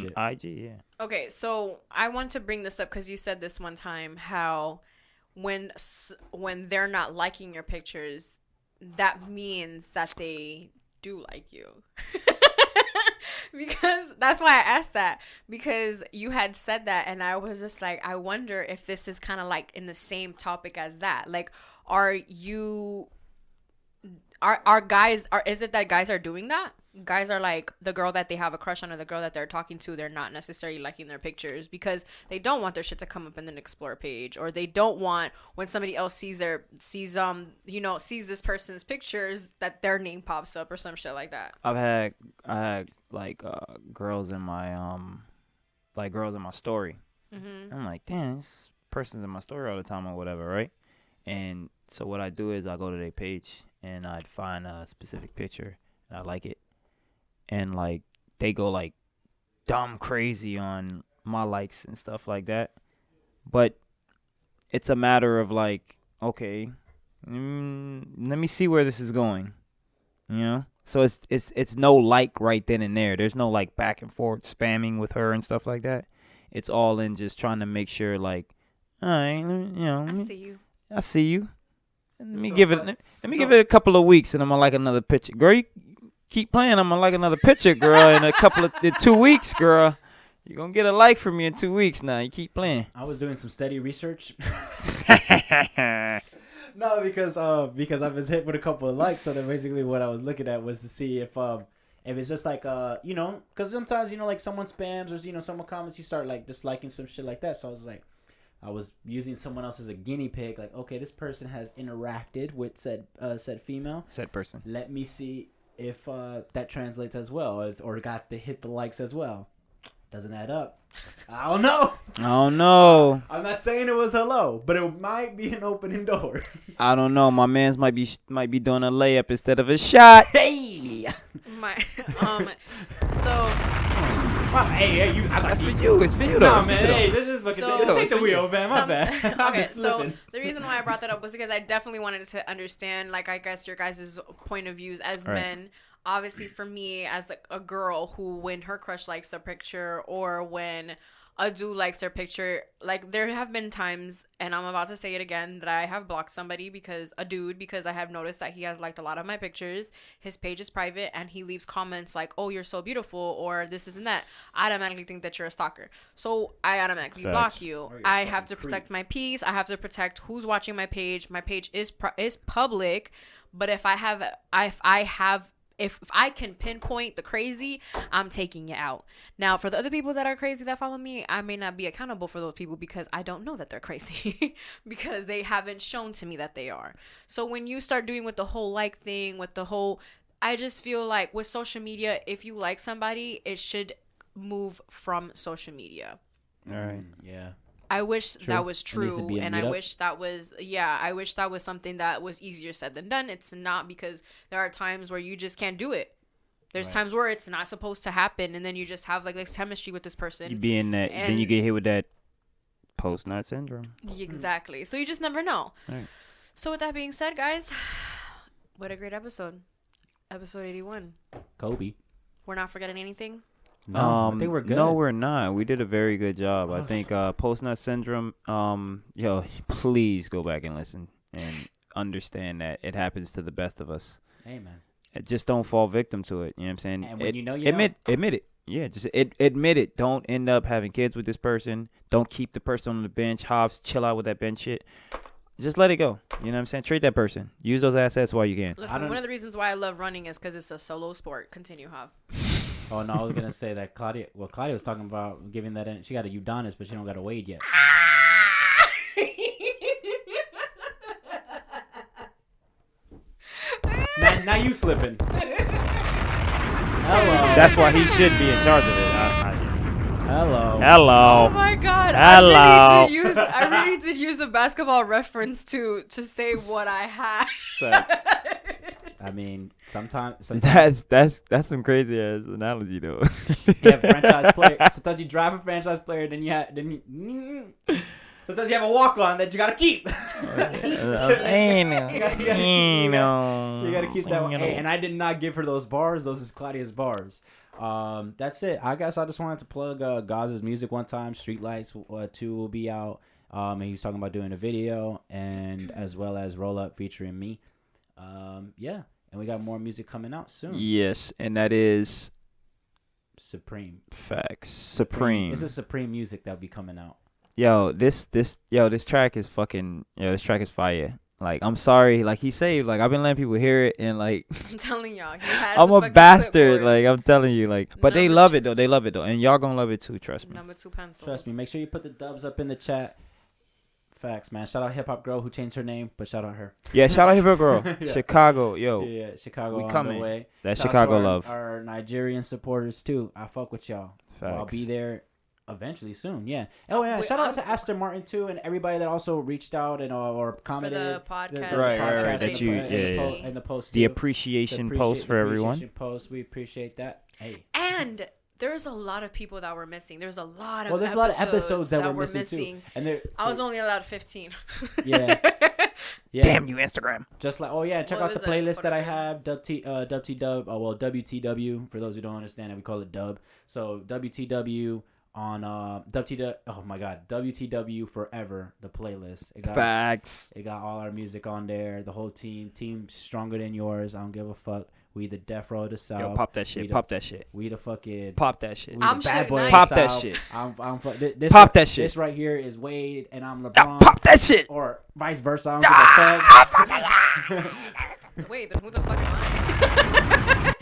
shit? IG? Yeah. Okay, so I want to bring this up because you said this one time how when they're not liking your pictures, that means that they do like you. Because that's why I asked that, because you had said that and I was just like, I wonder if this is kind of like in the same topic as that. Like, is it that guys are doing that? Guys are like, the girl that they have a crush on or the girl that they're talking to, they're not necessarily liking their pictures because they don't want their shit to come up in the explore page, or they don't want when somebody else sees this person's pictures that their name pops up or some shit like that. I had like girls in my story. Mm-hmm. I'm like, damn, this person's in my story all the time or whatever, right? And so what I do is I go to their page and I'd find a specific picture and I like it, and like they go like dumb crazy on my likes and stuff like that. But it's a matter of like, okay, let me see where this is going, you know. So it's no like right then and there. There's no like back and forth spamming with her and stuff like that. It's all in just trying to make sure like, all right, I see you. Let me give it a couple of weeks and I'm gonna like another picture. Girl, you keep playing, I'm gonna like another picture, girl, in 2 weeks, girl. You're gonna get a like from me in 2 weeks now. You keep playing. I was doing some steady research. No, because I was hit with a couple of likes. So then basically what I was looking at was to see if it's just like because sometimes like someone spams or someone comments, you start like disliking some shit like that. So I was using someone else as a guinea pig. Like, okay, this person has interacted with said female. Said person. Let me see if that translates as well or got to hit the likes as well. Doesn't add up. I don't know. Oh no. I'm not saying it was hello, but it might be an opening door. I don't know. My man's might be doing a layup instead of a shot. Hey. So Hey, you. That's for you. It's for you though. Nah, It's for man. you, though. Hey, this is fucking. So- Take the wheel, man. My bad. I'm Okay, just so slipping. the reason why I brought that up was because I definitely wanted to understand, like, I guess your guys' point of views as Right. men. Obviously, for me, as like a girl who, when her crush likes the picture or when a dude likes their picture, like, there have been times, and I'm about to say it again, that I have blocked somebody because I have noticed that he has liked a lot of my pictures. His page is private and he leaves comments like, "Oh, you're so beautiful," or "This isn't that." I automatically think that you're a stalker, so I automatically Facts. block you. Or you're I a have to fucking protect my peace. I have to protect who's watching my page. My page is public, but if I have if I can pinpoint the crazy, I'm taking it out. Now, for the other people that are crazy that follow me, I may not be accountable for those people because I don't know that they're crazy because they haven't shown to me that they are. So when you start doing with the whole like thing, with the whole, I just feel like with social media, if you like somebody, it should move from social media. All right. Yeah. I wish that was It needs to true, be a and I meetup. wish that was something that was easier said than done. It's not, because there are times where you just can't do it. There's Right. times where it's not supposed to happen, and then you just have like this chemistry with this person. You be in that, then you And- get hit with that post-nut syndrome. Exactly. So you just never know. Right. So with that being said, guys, what a great episode. Episode 81. Kobe. We're not forgetting anything. No, I think we're good. No, we're not. We did a very good job. I Oh, think post-nut syndrome. Yo, please go back and listen and understand that it happens to the best of us. Hey, man. Just don't fall victim to it. You know what I'm saying? And when you know, you admit it. Yeah, just admit it. Don't end up having kids with this person. Don't keep the person on the bench. Hobbs, chill out with that bench shit. Just let it go. You know what I'm saying? Treat that person. Use those assets while you can. Listen, don't- one of the reasons why I love running is because it's a solo sport. Continue, Hav. Oh, no, I was going to say that Claudia was talking about giving that in. She got a Udonis, but she don't got a Wade yet. now you slipping. Hello. That's why he should be in charge of it. Hello. Oh Hello. my god! Hello. I really did use a basketball reference to say what I had. I mean, sometimes That's some crazy ass analogy though. you have franchise player. Sometimes you drive a franchise player, sometimes you have a walk on that you gotta keep. You gotta keep that one. Hey, and I did not give her those bars. Those is Claudia's bars. That's it. I guess I just wanted to plug Gaz's music one time. Streetlights 2 will be out. And he was talking about doing a video, and as well as Roll Up featuring me. Yeah, and we got more music coming out soon. Yes, and that is Supreme. facts. Supreme. This is Supreme music that'll be coming out. This track is this track is fire. Like, I'm sorry, like he said, like I've been letting people hear it, and like I'm telling y'all, he has I'm the a fucking bastard. clipboard. Like, I'm telling you, like, but they Number love two. it though. They love it though, and y'all gonna love it too. Trust me. Number 2 pencils. Trust me. Make sure you put the dubs up in the chat. Facts, man. Shout out Hip Hop Girl who changed her name, but shout out her. Yeah, shout out Hip Hop Girl, Yeah. Chicago, yo, Yeah, Chicago we on coming. the way. that Shout out Chicago to our, love. Our Nigerian supporters too. I fuck with y'all. I'll Facts. be there eventually soon. Yeah. Oh yeah. Wait, Shout out I'm- to Aston Martin too, and everybody that also reached out and or For commented the podcast. Right, the right, that you- episode. in the post. The too. appreciation The post for everyone. appreciation post. We appreciate that. Hey. And there's a lot of people that were missing. There's a lot of Well, there's a lot of episodes that we're missing too, and they're I was only allowed 15. Yeah. Yeah. Damn you, Instagram. Just like, oh yeah, check What out the was that? playlist that I Photograph? have, WTW, for those who don't understand it, we call it dub. So WTW on oh my god, WTW Forever, the playlist. Facts. It got all our music on there, the whole team stronger than yours. I don't give a fuck. We the Death Row of the South. Yo, pop that We shit. the- Pop that shit. We the fucking Pop that shit. we I'm the bad Suge boy of Knight. the Pop that South. shit. This Pop that shit. This right here is Wade and I'm Yeah, LeBron. pop that shit. Or vice versa. I don't give a fuck. Wait, then who the fuck am I?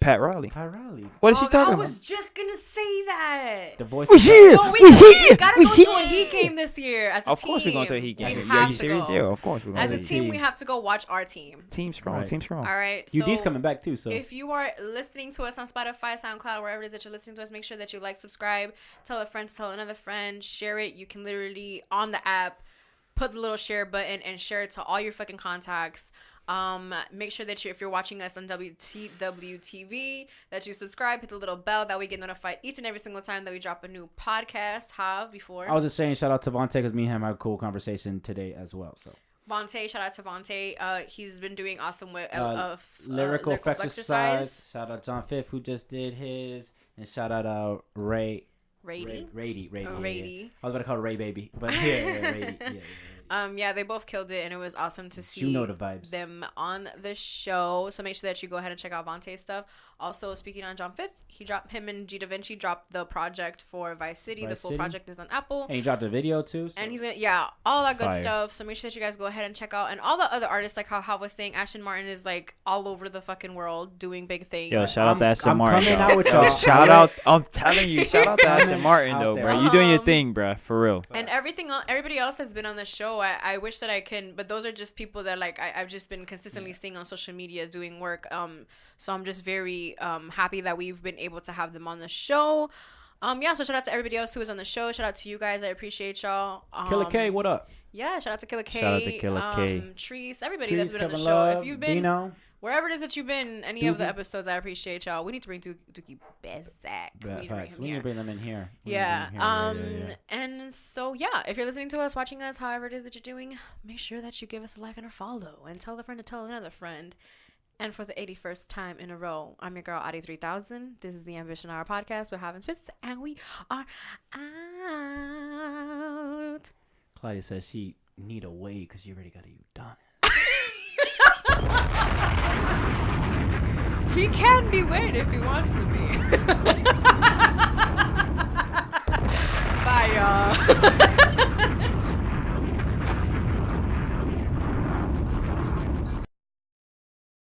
Pat Riley. Ty Riley. What is she Dog, talking I about? was just gonna say that. The voice We of- here. No, we gotta We go to a here. Heat game this year as a Of team. course we're going to a Heat game. We Yeah, have you to serious? go. Yeah, of course we're going As to a team, we have to go watch our team. Team strong. Right. Team strong. All right. UD's So coming back too, so if you are listening to us on Spotify, SoundCloud, wherever it is that you're listening to us, make sure that you like, subscribe, tell a friend to tell another friend, share it. You can literally on the app put the little share button and share it to all your fucking contacts. Make sure that if you're watching us on WTW that you subscribe, hit the little bell, that we get notified each and every single time that we drop a new podcast. Before I was just saying shout out to Vontae because me and him had a cool conversation today as well. So Vontae, shout out to Vontae. He's been doing awesome with lyrical exercise. Shout out John Fifth who just did his, and shout out Ray. Rady. Rady. Rady. I was about to call it Ray Baby, but yeah, Rady. Yeah. Yeah, they both killed it, and it was awesome to see You know the vibes. them on the show. So make sure that you go ahead and check out Vontae's stuff. Also, speaking on John 5th, him and G Da Vinci dropped the project for Vice City. The Vice full City? project is on Apple. And he dropped a video too. So. And he's gonna, all that good Fire. stuff. So make sure that you guys go ahead and check out. And all the other artists, like how was saying, Ashton Martin is like all over the fucking world doing big things. Yo, shout out to Ashton I'm Martin. coming though. out with Yo, y'all. shout out. I'm telling you, shout out to Coming Ashton Martin out though, there. bro. You doing your Um, thing, bro. For real. And everybody else has been on the show. I wish that I can, but those are just people that like I've just been consistently seeing on social media doing work. So I'm just very happy that we've been able to have them on the show. So shout out to everybody else who was on the show. Shout out to you guys. I appreciate y'all. Killer K, what up? Yeah, shout out to Killer K. Shout out to Killer K. Treese, everybody Trees, that's been on the Kevin show. Love, If you've been Dino. wherever it is that you've been, any of the Doogie. episodes, I appreciate y'all. We need to bring Dookie Bezak. We need to bring Facts. him We need here. to bring them in here. We need to Yeah. bring them in here. And so if you're listening to us, watching us, however it is that you're doing, make sure that you give us a like and a follow, and tell a friend to tell another friend. And for the 81st time in a row, I'm your girl Adi 3000. This is the Ambition Hour podcast. We're having spits, and we are out. Claudia says she need a way because you already got a Udonis. He can be weird if he wants to be. Bye, y'all.